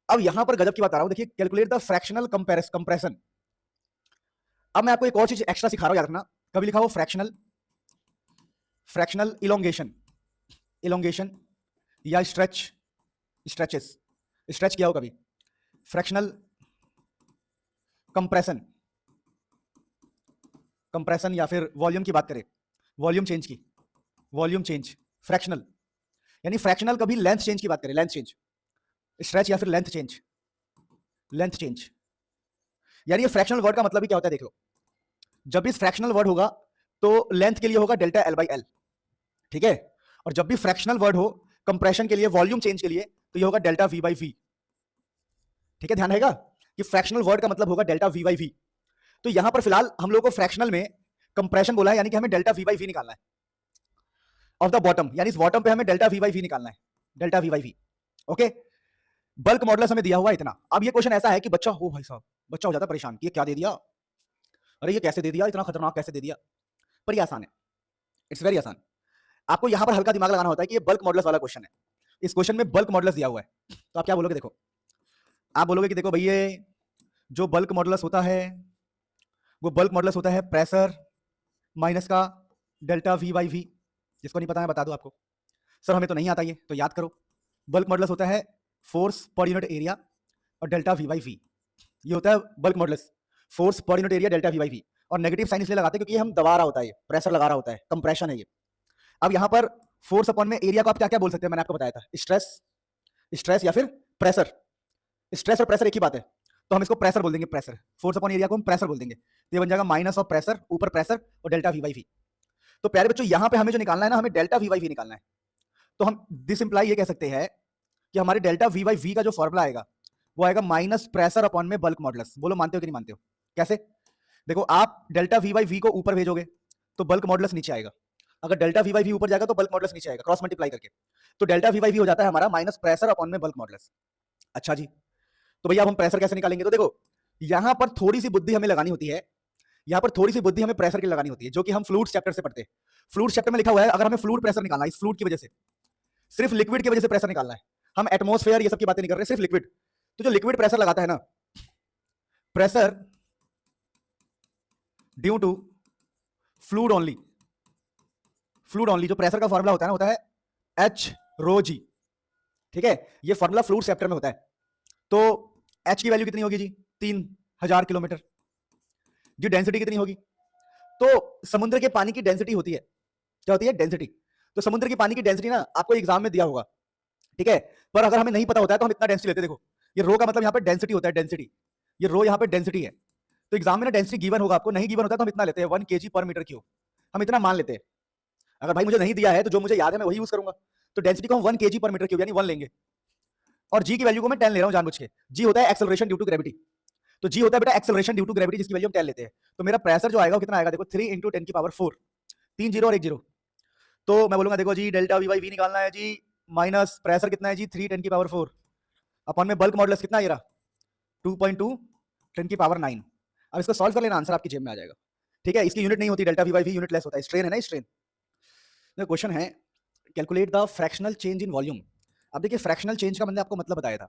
अब यहां पर गजब की बात आ रहा हूं, देखिए कैलकुलेट द फ्रैक्शनल कंप्रेशन। अब मैं आपको एक और चीज एक्स्ट्रा सिखा रहा हूं, याद रखना, कभी लिखा हो फ्रैक्शनल, फ्रैक्शनल इलोंगेशन, इलोंगेशन या स्ट्रेच, स्ट्रेचेस, स्ट्रेच किया हो कभी, फ्रैक्शनल कंप्रेशन, कंप्रेशन या फिर वॉल्यूम की बात करें, वॉल्यूम चेंज की, वॉल्यूम चेंज, फ्रैक्शनल, यानी फ्रैक्शनल कभी लेंथ चेंज की बात करें, लेंथ चेंज, स्ट्रेच या फिर लेंथ चेंज, लेंथ चेंज। यानी ये फ्रैक्शनल वर्ड का मतलब ही क्या होता है देख लो, जब भी फ्रैक्शनल वर्ड होगा तो लेंथ के लिए होगा डेल्टा एल बाई एल, ठीक है। और जब भी फ्रैक्शनल वर्ड हो कंप्रेशन के लिए, वॉल्यूम चेंज के लिए, तो ये होगा डेल्टा वी बाई वी, ठीक है। ध्यान रहेगा कि फ्रैक्शनल वर्ड का मतलब होगा डेल्टा वी बाई वी। तो यहां पर फिलहाल हम लोग को फ्रैक्शनल में कंप्रेशन बोला है, यानी कि हमें डेल्टा वी बाई वी निकालना है ऑफ द बॉटम, यानी इस बॉटम पे हमें डेल्टा वी बाई वी निकालना है, delta V by V, okay. Bulk modulus हमें दिया हुआ है इतना। अब ये क्वेश्चन ऐसा है कि बच्चा हो भाई साहब, बच्चा हो जाता है परेशान कि ये क्या दे दिया, अरे ये कैसे दे दिया, इतना खतरनाक कैसे दे दिया। पर ये आसान है, इट्स वेरी आसान। आपको यहां पर हल्का दिमाग लगाना होता है कि ये बल्क मॉडुलस वाला क्वेश्चन है, इस क्वेश्चन में बल्क मॉडुलस दिया हुआ है। तो आप क्या बोलोगे? देखो आप बोलोगे कि देखो भैया जो बल्क मॉडुलस होता है वो बल्क मॉडुलस होता है प्रेशर माइनस का डेल्टा वी बाई वी। जिसको नहीं पता है बता दो आपको, सर हमें तो नहीं आता ये, तो याद करो। बल्क मॉडुलस होता है फोर्स पर यूनिट एरिया और डेल्टा वी बाई वी, ये होता है bulk modulus, force per unit area delta V by V. और नेगेटिव साइन इसलिए लगाते हैं क्योंकि हम दबा रहा होता है, ये प्रेशर लगा रहा होता है, कंप्रेशन है ये। अब यहाँ पर फोर्स अपॉन में एरिया को आप क्या क्या बोल सकते हैं, मैंने आपको बताया था, स्ट्रेस स्ट्रेस या फिर प्रेशर। स्ट्रेस और प्रेशर एक ही बात है, तो हम इसको प्रेशर बोल देंगे, प्रेशर। फोर्स अपॉन एरिया को हम प्रेशर बोल देंगे, तो ये बन जाएगा माइनस ऑफ प्रेशर ऊपर प्रेशर और डेल्टा वी बाई वी। तो प्यारे बच्चों यहां पे हमें जो निकालना है ना, हमें डेल्टा वी बाई वी निकालना है। तो हम दिस इंप्लाई ये कह सकते हैं कि हमारे डेल्टा वी बाई वी का जो फॉर्मूला आएगा वो आएगा माइनस प्रेशर अपॉन में बल्क मॉडुलस। बोलो मानते हो कि नहीं मानते हो? कैसे? देखो आप डेल्टा वी बाई वी को ऊपर भेजोगे तो बल्क मॉडुलस नीचे आएगा, अगर डेल्टा वी बाई वी ऊपर जाएगा तो बल्क मॉडुलस नीचे आएगा, क्रॉस मल्टीप्लाई करके। तो डेल्टा वी बाई वी हो जाता है हमारा माइनस प्रेशर अपॉन में बल्क मॉडुलस। अच्छा जी, तो भैया अब हम प्रेशर कैसे निकालेंगे? तो देखो यहां पर थोड़ी सी बुद्धि हमें लगानी होती है, यहां पर थोड़ी सी बुद्धि हमें प्रेशर की लगानी होती है, जो कि हम फ्लूइड्स चैप्टर से पढ़ते हैं। फ्लूइड्स चैप्टर में लिखा हुआ है अगर हमें फ्लूइड प्रेशर निकालना है, इस फ्लूइड की वजह से, सिर्फ लिक्विड की वजह से प्रेशर निकालना है, हम एटमॉस्फेयर ये सब की बातें नहीं कर रहे, सिर्फ लिक्विड। तो जो लिक्विड प्रेशर लगाता है ना, pressure due to fluid only, fluid only, जो प्रेशर का फॉर्मूला होता है ना, होता है एच रो जी। ठीक है, ये फॉर्मूला फ्लूइड चैप्टर में होता है। तो एच की वैल्यू कितनी होगी जी? 3000 किलोमीटर। जी डेंसिटी कितनी होगी? तो समुद्र के पानी की डेंसिटी होती है, क्या होती है? डेंसिटी। तो समुद्र की पानी की डेंसिटी ना आपको एग्जाम में दिया होगा, ठीक है, पर अगर हमें नहीं पता होता है तो हम इतना डेंसिटी लेते हैं। देखो ये रो का मतलब यहाँ पे डेंसिटी होता है, डेंसिटी, ये रो यहाँ पे डेंसिटी है। तो एग्जाम में ना डेंसिटी गिवन होगा, आपको नहीं गिवन होता है तो हम इतना लेते हैं 1 kg पर मीटर क्यूब, हम इतना मान लेते हैं। अगर भाई मुझे नहीं दिया है तो जो मुझे याद है मैं वही यूज करूंगा, तो डेंसिटी को हम 1 kg पर मीटर क्यूब यानी 1 लेंगे, और जी की वैल्यू को मैं 10 ले रहा हूं जानबूझ के। जी होता है एक्सेलरेशन ड्यू टू ग्रेविटी, तो जी होता है बेटा एक्सेलरेशन ड्यू टू ग्रेविटी, जिसकी वैल्यू हम 10 लेते हैं। तो मेरा प्रेशर जो आएगा वो कितना आएगा? देखो 3 इंटू 10 की पावर 4, 3 जीरो और 1 जीरो। तो मैं बोलूंगा देखो जी डेल्टा वी बाई वी निकालना है जी, माइनस प्रेशर कितना है जी? 3 10 की पावर 4 अपॉन में बल्क मॉडुलस कितना है? ये रहा 2.2 10 की पावर 9। अब इसको सॉल्व कर लेना, आंसर आपकी जेब में आ जाएगा। ठीक है, इसकी यूनिट नहीं होती delta V by V, unit less होता है, स्ट्रेन है ना, स्ट्रेन। क्वेश्चन है calculate the fractional change in volume. अब देखिए फ्रैक्शनल चेंज का मैंने आपको मतलब बताया था,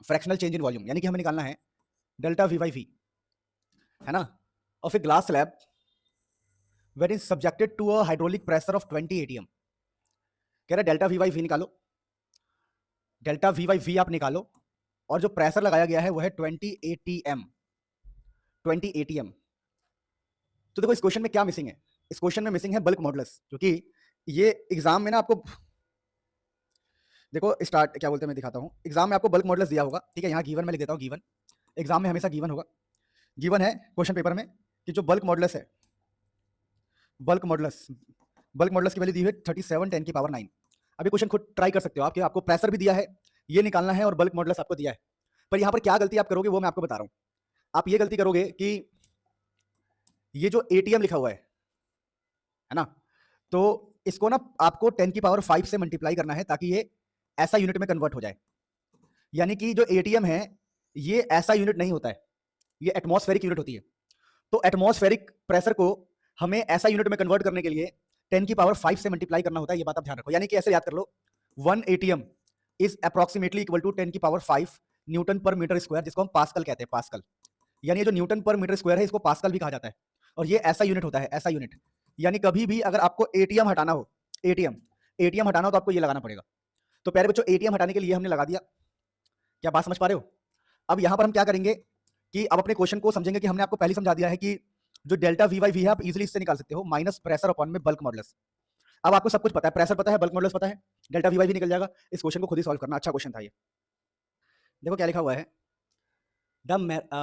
फ्रैक्शनल चेंज इन वॉल्यूम यानी कि हमें निकालना है डेल्टा वी बाई वी, है ना, of a glass slab when is subjected to a hydraulic pressure of 20 atm। कह रहा है डेल्टा वी बाई वी निकालो, डेल्टा वी बाई वी आप निकालो, और जो प्रेशर लगाया गया है वो है 20 atm, 20 atm। तो देखो इस क्वेश्चन में क्या मिसिंग है? इस क्वेश्चन में मिसिंग है बल्क मॉडुलस, क्योंकि ये एग्जाम में ना आपको, देखो स्टार्ट क्या बोलते हैं मैं दिखाता हूँ, एग्जाम में आपको बल्क मॉडुलस दिया होगा, ठीक है, यहाँ गिवन में लिख देता हूँ, गिवन, एग्जाम में हमेशा गिवन होगा, गिवन है क्वेश्चन पेपर में कि जो बल्क मॉडुलस है, बल्क मॉडुलस, बल्क मॉडुलस की वैल्यू दी हुई है 37 10 की पावर 9। अभी क्वेश्चन खुद ट्राई कर सकते हो आप, कि आपको प्रेशर भी दिया है, ये निकालना है, और बल्क मॉडुलस आपको दिया है। पर यहाँ पर क्या गलती आप करोगे वो मैं आपको बता रहा हूँ। आप ये गलती करोगे कि ये जो एटीएम लिखा हुआ है ना, तो इसको ना आपको 10 की पावर 5 से मल्टीप्लाई करना है ताकि ये ऐसा यूनिट में कन्वर्ट हो जाए। यानी कि जो एटीएम है ये ऐसा यूनिट नहीं होता है, ये एटमॉस्फेरिक यूनिट होती है। तो एटमॉस्फेरिक प्रेशर को हमें ऐसा यूनिट में कन्वर्ट करने के लिए 10 की पावर 5 से मल्टीप्लाई करना होता है, ये बात आप ध्यान रखो। यानी कि ऐसे याद कर लो, 1 ATM is approximately equal to 10 की power 5 newton per metre square, जिसको हम पास्कल कहते हैं, पास्कल। यानी ये जो न्यूटन पर मीटर स्क्वायर है इसको पास्कल भी कहा जाता है, और ये ऐसा यूनिट होता है, ऐसा यूनिट। यानी कभी भी अगर आपको एटीएम हटाना हो, एटीएम एटीएम हटाना हो तो आपको ये लगाना पड़ेगा। तो प्यारे बच्चों एटीएम हटाने के लिए हमने लगा दिया, क्या बात समझ पा रहे हो? अब यहां पर हम क्या करेंगे कि अब अपने क्वेश्चन को समझेंगे कि हमने आपको पहले समझा दिया है कि जो डेल्टा वी बाई वी है आप इजीली इससे निकाल सकते हो, माइनस प्रेशर अपॉन में बल्क मॉडुलस। अब आपको सब कुछ पता है, प्रेशर पता है, बल्क मॉडुलस पता है, डेल्टा वी बाई वी निकल जाएगा। इस क्वेश्चन को खुद ही सॉल्व करना, अच्छा क्वेश्चन था ये। देखो क्या लिखा हुआ है, the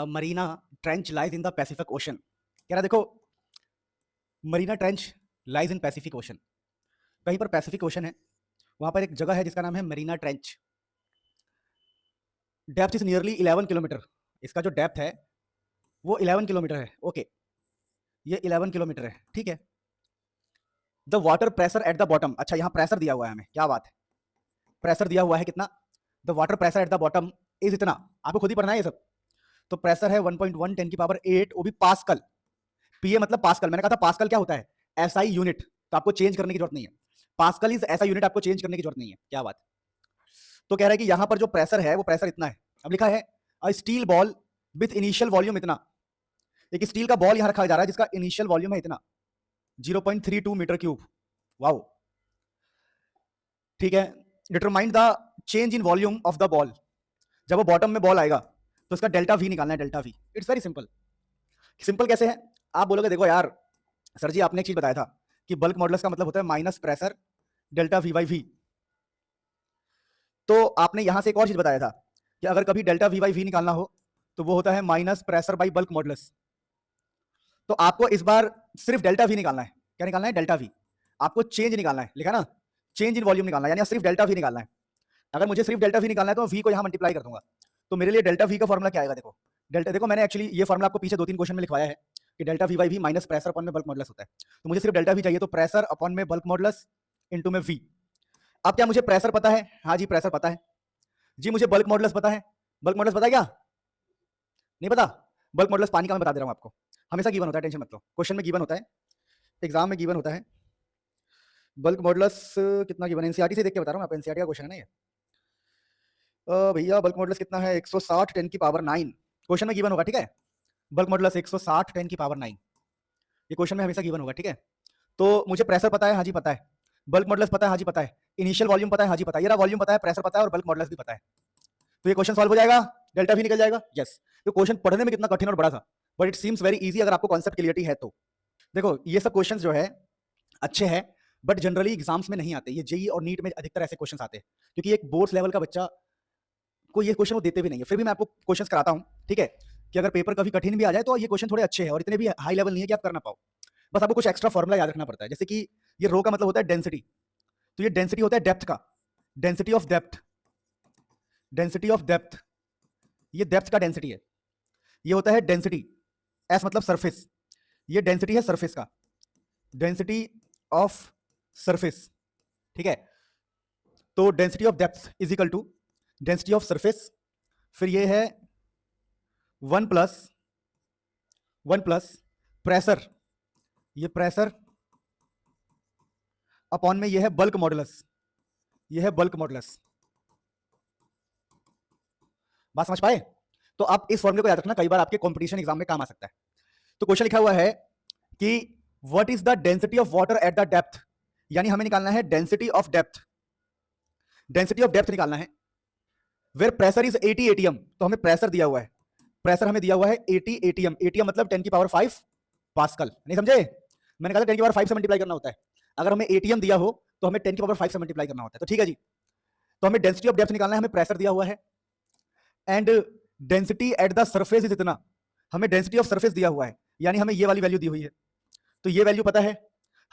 Marina trench lies in the Pacific ocean. कह रहा देखो Marina trench lies in Pacific ocean, कहीं पर पैसिफिक ओशन है, वहां पर एक जगह है जिसका नाम है Marina trench. Depth is nearly 11 kilometre, इसका जो डेप्थ है वो 11 किलोमीटर है, ओके, ये 11 किलोमीटर है, ठीक है। The water pressure at the bottom, अच्छा यहाँ प्रेशर दिया हुआ है हमें, क्या बात है, प्रेशर दिया हुआ है कितना? The water pressure at the bottom is इतना, आपको खुद ही पढ़ना है ये सब। तो प्रेशर है 1.1 10 की पावर 8, वो भी पास्कल, पीए मतलब पास्कल। मैंने कहा था पास्कल क्या होता है? एसआई यूनिट, तो आपको चेंज करने की जरूरत नहीं है, पास्कल इज ऐसा यूनिट, आपको चेंज करने की जरूरत नहीं है, क्या बात। तो कह रहा है कि यहां पर जो प्रेशर है वो प्रेशर इतना है। अब लिखा है a steel ball with initial volume इतना, एक स्टील का बॉल यहां रखा जा रहा है जिसका इनिशियल वॉल्यूम है इतना 0.32 मीटर क्यूब, वाओ, ठीक है। Determine the change in volume of the ball, जब वो बॉटम में बॉल आएगा तो इसका डेल्टा वी निकालना है, delta we. It's very simple. Simple कैसे है? आप बोलोगे देखो यार सर जी आपने एक चीज बताया था कि बल्क मॉडुलस का मतलब होता है minus pressure delta V by V. तो आपने यहां से एक और चीज बताया था कि अगर कभी डेल्टा वी बाई वी निकालना हो तो वो होता है minus pressure by bulk modulus. तो आपको इस बार सिर्फ डेल्टा वी निकालना है। क्या निकालना है? Delta we. आपको चेंज निकालना है, लिखा ना, चेंज इन वॉल्यूम निकालना है, यानी सिर्फ डेल्टा वी निकालना है। अगर मुझे सिर्फ डेल्टा वी निकालना है तो वी को यहां मल्टीप्लाई कर दूंगा। तो मेरे लिए डेल्टा वी का फॉर्मुला क्या आएगा? देखो डेल्टा, देखो मैंने एक्चुअली ये फॉर्मुला आपको पीछे 2-3 क्वेश्चन में लिखवाया है कि delta V by V minus pressure upon में बल्क मॉडुलस होता है। तो मुझे सिर्फ डेल्टा वी चाहिए, तो प्रेशर अपॉन में बल्क मॉडुलस इनटू में वी। अब क्या मुझे प्रेशर पता है? हाँ जी प्रेशर पता है जी। मुझे बल्क मॉडुलस पता है। बल्क मॉडुलस पता है क्या? नहीं पता? बल्क मॉडुलस पानी का मैं बता दे रहा हूं आपको। हमेशा गिवन होता है, टेंशन मत लो, क्वेश्चन में गिवन होता है, एग्जाम में गिवन होता है। बल्क मॉडुलस कितना गिवन है? एनसीईआरटी से देख के बता रहा हूं, आप एनसीईआरटी का क्वेश्चन है ना ये। भैया बल्क मॉडुलस कितना है? 160 10 की पावर 9 क्वेश्चन में गिवन होगा, ठीक है। बल्क मॉडुलस 160 10 की पावर 9 ये क्वेश्चन में हमेशा गिवन होगा, ठीक है। तो मुझे प्रेशर पता है, हाँ जी पता है। बल्क मॉडुलस पता है, हाँ जी पता है। इनिशियल वॉल्यूम पता है, हाँ जी पता है। ये रहा वॉल्यूम पता है, प्रेशर पता है और बल्क मॉडुलस भी पता है। तो ये क्वेश्चन सॉल्व हो जाएगा, डेल्टा भी निकल जाएगा। यस। तो क्वेश्चन पढ़ने में कितना कठिन और बड़ा था, but it seems very easy अगर आपको कॉन्सेप्ट क्लियरिटी है तो। देखो ये सब क्वेश्चंस जो है अच्छे हैं, बट जनरली एग्जाम्स में नहीं आते। ये जेई और नीट में अधिकतर ऐसे क्वेश्चंस आते हैं, क्योंकि एक बोर्ड्स लेवल का बच्चा को ये क्वेश्चन वो देते भी नहीं है। फिर भी मैं आपको क्वेश्चंस कराता हूं, ठीक है, कि अगर पेपर कभी कठिन भी आ जाए तो ये क्वेश्चन थोड़े अच्छे हैं और इतने भी हाई लेवल नहीं है कि आप कर ना पाओ। बस आपको कुछ एक्स्ट्रा फॉर्मुला याद रखना पड़ता है, जैसे कि ये रो का मतलब होता है डेंसिटी, तो ये डेंसिटी होता है डेप्थ का, density of depth, density of depth, ये डेप्थ का डेंसिटी है। ये होता है डेंसिटी, एस मतलब सरफेस, ये डेंसिटी है सरफेस का, डेंसिटी ऑफ सरफेस, ठीक है। तो density of depth is equal to density of surface, फिर ये है 1 प्लस प्रेशर, ये प्रेशर अपॉन में ये है बल्क मॉडुलस, ये है बल्क मॉडुलस। बात समझ पाए? तो आप इस फॉर्मूले को याद रखना, कई बार आपके कंपटीशन एग्जाम में काम आ सकता है। तो क्वेश्चन लिखा हुआ है कि what is the density of water at the depth, यानी हमें निकालना है density of depth, density of depth निकालना है। वेयर प्रेशर इज 80 एटीएम, तो हमें प्रेशर दिया हुआ है, प्रेशर हमें दिया हुआ है 80 एटीएम, एटीएम मतलब 10 की पावर 5 पास्कल, नहीं समझे? मैंने कहा था 10 की पावर 5 से मल्टीप्लाई करना होता है। अगर हमें एटीएम दिया हो तो हमें 10 की पावर 5 से मल्टीप्लाई करना होता है। तो ठीक है जी, तो हमें डेंसिटी ऑफ डेप्थ निकालना है, हमें प्रेशर दिया हुआ है and density at the surface is इतना, हमें डेंसिटी ऑफ सरफेस दिया हुआ है, यानी हमें ये वाली वैल्यू दी हुई है। तो ये वैल्यू पता है,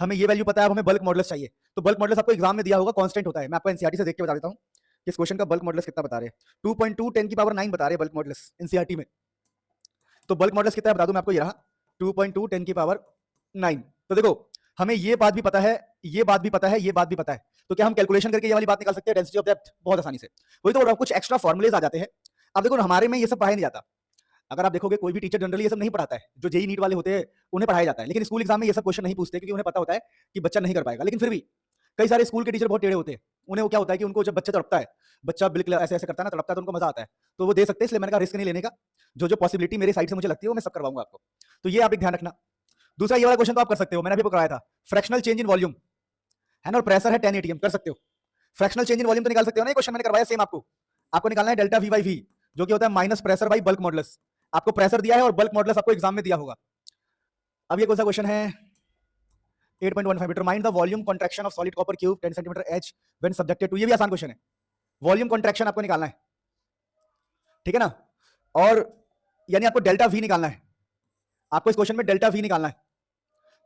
हमें ये वैल्यू पता है, अब हमें बल्क मॉडुलस चाहिए। तो बल्क मॉडुलस आपको एग्जाम में दिया होगा, कांस्टेंट होता है। मैं आपको एनसीईआरटी से देख के बता देता हूं कि इस क्वेश्चन का बल्क मॉडुलस कितना बता रहे हैं। 2.2 10 की पावर 9 बता रहे हैं बल्क मॉडुलस एनसीईआरटी में। तो बल्क मॉडुलस कितना है बता दूं मैं आपको, ये रहा 2.2 10 की पावर 9। तो देखो हमें ये बात भी पता है, ये बात भी पता है, ये बात भी पता है, तो क्या हम कैलकुलेशन करके ये वाली बात निकाल सकते हैं डेंसिटी ऑफ डेप्थ बहुत आसानी से। वही तो कुछ एक्स्ट्रा फॉर्मुलेज आ जाते हैं। अब देखो हमारे में ये सब पढ़ाया नहीं जाता। अगर आप देखोगे कोई भी टीचर जनरली ये सब नहीं पढ़ाता है, जो जेई नीट वाले होते हैं उन्हें पढ़ाया जाता है, लेकिन स्कूल एग्जाम में ये सब क्वेश्चन नहीं पूछते, क्योंकि उन्हें पता होता है कि बच्चा नहीं कर पाएगा। लेकिन फिर भी कई सारे स्कूल के टीचर बहुत टेढ़े होते हैं, उन्हें वो क्या होता है कि उनको जब बच्चा तड़पता है, बच्चा बिल्कुल ऐसे ऐसे करता है ना, तड़पता है, तो उनको मजा आता है, तो वो दे सकते हैं। इसलिए मैंने कहा रिस्क नहीं लेने का, जो जो पॉसिबिलिटी मेरे साइड से मुझे लगती है वो मैं सब करवाऊंगा आपको। तो ये आप एक ध्यान रखना। दूसरा ये वाला क्वेश्चन तो आप कर सकते हो, मैंने अभी आपको कराया था, फ्रैक्शनल चेंज इन वॉल्यूम है ना, और प्रेशर है 10 एटीएम, कर सकते हो। फ्रैक्शनल चेंज इन वॉल्यूम तो निकाल सकते हो ना, ये क्वेश्चन मैंने करवाया सेम आपको। आपको निकालना है डेल्टा वी बाई वी, जो कि होता है minus pressure by bulk modulus. आपको प्रेशर दिया है और बल्क मॉडुलस आपको एग्जाम में दिया होगा। अब ये कौन सा क्वेश्चन है? 8.15 determine the volume contraction of solid copper cube 10 centimetre edge when subjected to, ये भी आसान क्वेश्चन है। वॉल्यूम कॉन्ट्रैक्शन आपको निकालना है, ठीक है ना, और यानी आपको डेल्टा वी निकालना है। आपको इस क्वेश्चन में डेल्टा वी निकालना है।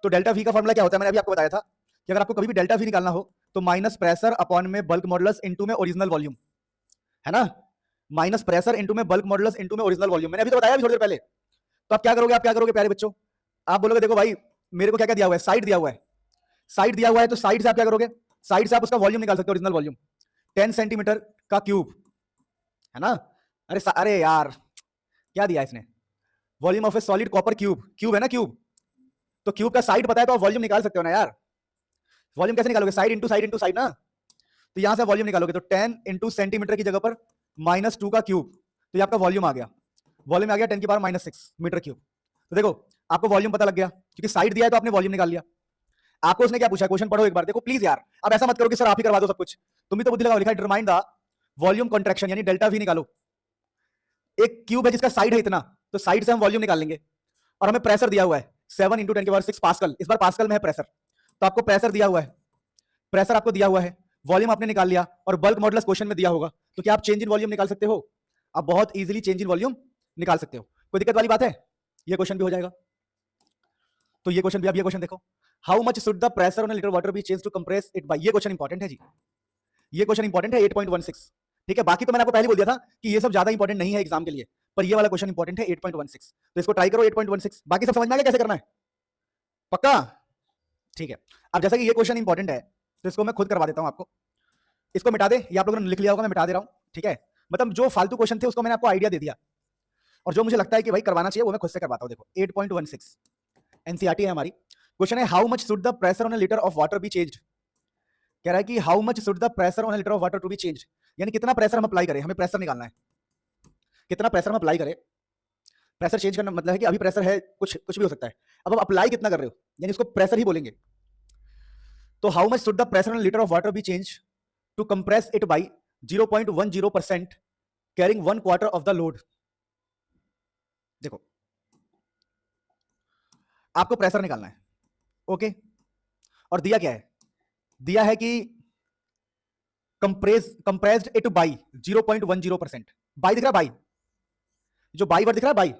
तो डेल्टा वी का फॉर्मूला क्या होता है, मैंने अभी आपको बताया था कि अगर आपको कभी भी डेल्टा वी निकालना हो तो माइनस प्रेशर अपॉन में बल्क मॉडुलस इनटू में ओरिजिनल वॉल्यूम, है ना, माइनस प्रेशर इनटू में बल्क मॉडुलस इनटू में ओरिजिनल वॉल्यूम। मैंने अभी तो बताया थोड़ी देर पहले। तो आप क्या करोगे, आप क्या करोगे प्यारे बच्चों, आप बोलोगे देखो भाई मेरे को क्या क्या दिया हुआ है, साइड दिया हुआ है, साइड दिया हुआ है, तो साइड से आप क्या करोगे, साइड से आप उसका वॉल्यूम निकाल सकते हो, ओरिजिनल वॉल्यूम 10 सेंटीमीटर का क्यूब, है ना। अरे यार क्या दिया इसने, volume of A solid copper cube, cube है ना क्यूब, तो क्यूब का साइड पता है तो आप वॉल्यूम निकाल सकते हो ना यार। वॉल्यूम कैसे निकालोगे, साइड इंटू साइड ना, तो यहां से वॉल्यूम निकालोगे तो 10 इंटू सेंटीमीटर की जगह पर -2 का क्यूब, तो ये आपका वॉल्यूम आ गया, वॉल्यूम आ गया 10 की पावर -6 मीटर क्यूब। तो देखो आपको वॉल्यूम पता लग गया, क्योंकि साइड दिया है तो आपने वॉल्यूम निकाल लिया। आपको उसने क्या पूछा, क्वेश्चन पढ़ो एक बार, देखो प्लीज यार, अब ऐसा मत करो कि सर आप ही करवा दो सब कुछ, तुम भी तो बुद्धि लगाओ। लिखा है डिटरमाइन द वॉल्यूम कॉन्ट्रैक्शन, यानी डेल्टा वी निकालो। एक क्यूब है जिसका साइड है इतना, तो साइड से हम वॉल्यूम निकाल लेंगे, और हमें प्रेशर दिया हुआ है 7 इंटू 10 की पावर 6 पास्कल, इस बार पास्कल में है प्रेशर, तो आपको प्रेशर दिया हुआ है, प्रेशर आपको दिया हुआ है, वॉल्यूम आपने निकाल लिया और बल्क मॉडुलस क्वेश्चन में दिया होगा, तो क्या आप चेंज इन वॉल्यूम निकाल सकते हो? आप बहुत इजीली चेंज इन वॉल्यूम निकाल सकते हो। कोई दिक्कत वाली बात है? ये क्वेश्चन भी हो जाएगा। तो ये क्वेश्चन भी, अब ये क्वेश्चन देखो, how much should the pressure on a litre water be change to compress it by, ये क्वेश्चन इंपॉर्टेंट है जी, ये क्वेश्चन इंपॉर्टेंट है 8.16। ठीक है, बाकी तो मैंने आपको पहले बोल दिया था कि ये सब ज्यादा इंपॉर्टेंट नहीं है एग्जाम के लिए, पर ये वाला क्वेश्चन इंपॉर्टेंट है 8.16, तो इसको ट्राई करो 8.16। बाकी सब समझ में आ गया कैसे करना है? पक्का? ठीक है, अब जैसा कि ये क्वेश्चन इंपॉर्टेंट है तो इसको मैं खुद करवा देता हूं आपको। इसको मिटा दे, ये आप लोगों ने लिख लिया होगा, मैं मिटा दे रहा हूं। ठीक है, मतलब जो फालतू क्वेश्चन थे उसको मैंने आपको आइडिया दे दिया, और जो मुझे लगता है कि भाई करवाना चाहिए वो मैं खुद से करवाता हूं। देखो 8.16 एनसीईआरटी है हमारी। क्वेश्चन है how much should the pressure on a litre of water be changed. कह रहा है कि how much should the pressure on a litre of water to be changed, यानी कितना प्रेशर हम अप्लाई करें, हमें प्रेशर निकालना है, कितना प्रेशर हम अप्लाई करें। प्रेशर चेंज करना मतलब है कि अभी प्रेशर है, कुछ कुछ भी हो सकता है, अब आप अप्लाई कितना कर रहे हो, यानी इसको प्रेशर ही बोलेंगे। तो how much should the pressure on a litre of water be change to compress it by 0.10% carrying 1/4 of the load. देखो आपको प्रेशर निकालना है, ओके, और दिया क्या है, दिया है कि कंप्रेस्ड इट बाई 0.10%। बाई दिख रहा है, बाई, जो बाई वर्ड दिख रहा है, बाई,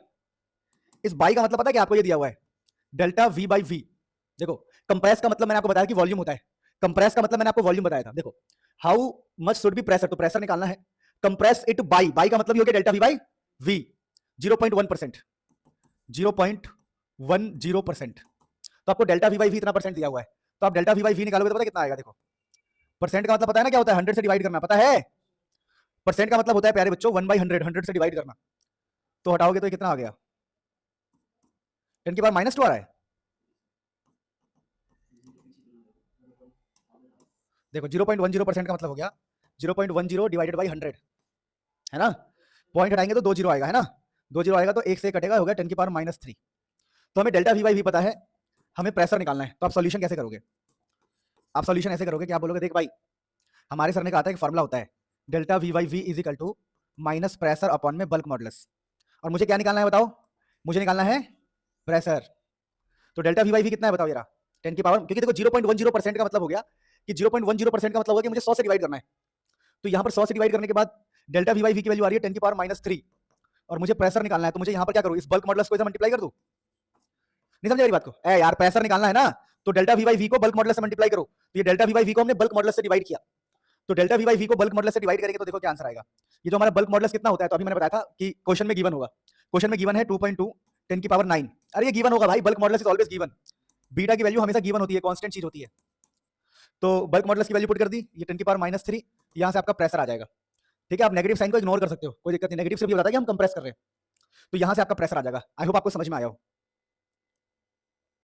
इस बाई का मतलब पता है कि आपको ये दिया हुआ है डेल्टा वी बाई वी। देखो कंप्रेस का मतलब मैंने आपको बताया कि वॉल्यूम होता है, कंप्रेस का मतलब मैंने आपको वॉल्यूम बताया था। देखो how much should be pressure, तो प्रेशर निकालना है, कंप्रेस इट बाई, बाई का मतलब ये हो गया डेल्टा वी बाई वी, 0.1%, 0.10%। तो आपको डेल्टा वी बाई वी इतना परसेंट दिया हुआ है, तो आप डेल्टा वी बाई वी निकालोगे तो पता कितना आएगा। देखो परसेंट का मतलब पता है ना क्या होता है, 100 से डिवाइड करना, पता है? परसेंट का मतलब होता है प्यारे बच्चों 1/100, 100 से डिवाइड करना। तो हटाओगे तो ये कितना आ गया, 10 की पावर -2 आ रहा है। देखो 0.10% का मतलब हो गया 0.10 डिवाइडेड बाई 100, है ना? पॉइंट हटाएंगे तो 2 जीरो आएगा, है ना? 2 जीरो आएगा तो 1 से कटेगा, हो गया 10 की पावर -3। तो हमें डेल्टा वी बाई वी पता है, हमें प्रेशर निकालना है, तो आप सॉल्यूशन कैसे करोगे? आप सॉल्यूशन ऐसे करोगे कि आप बोलोगे देख भाई हमारे सर ने कहा था एक फॉर्मूला होता है delta V by V is equal to minus pressure upon में बल्क मॉडुलस, और मुझे क्या निकालना है बताओ? मुझे निकालना है प्रेशर। तो डेल्टा वी बाई वी कितना है बताओ जरा, 10 की पावर, क्योंकि देखो 0.10% का मतलब हो गया कि 0.10% का मतलब होगा कि मुझे 100 से डिवाइड करना है, तो यहाँ पर 100 से डिवाइड करने के बाद डेल्टा वी बाई वी की वैल्यू आ रही है 10 की पावर -3, और मुझे प्रेशर निकालना है, तो मुझे यहाँ पर क्या करूँ, इस बल्क मॉडुलस को इधर मल्टीप्लाई कर दूँ? नहीं समझे मेरी बात को? ए यार प्रेशर निकालना है ना, तो डेल्टा वी बाई वी को बल्क मॉडुलस से मल्टीप्लाई करो, तो ये डेल्टा वी बाई वी को हमने बल्क मॉडुलस से डिवाइड किया, तो डेल्टा वी बाई वी को बल्क मॉडुलस से डिवाइड करेंगे तो देखो क्या आंसर आएगा। ये जो हमारा बल्क मॉडुलस कितना होता है, तो अभी मैंने बताया था कि क्वेश्चन में गिवन होगा, क्वेश्चन में गिवन है 2.2 10 की पावर 9। अरे ये गिवन होगा भाई, bulk modulus is always given, beta की वैल्यू हमेशा गिवन होती है, कांस्टेंट चीज होती है। तो बल्क मॉडुलस की वैल्यू पुट कर दी, ये 10 की पावर -3, यहाँ से आपका प्रेशर आ जाएगा। ठीक है, आप नेगेटिव साइन को इग्नोर कर सकते हो, कोई दिक्कत नहीं, नेगेटिव से भी बताता है कि हम कंप्रेस कर रहे हैं, तो यहाँ से आपका प्रेशर आ जाएगा। आई होप आपको समझ में आया हो।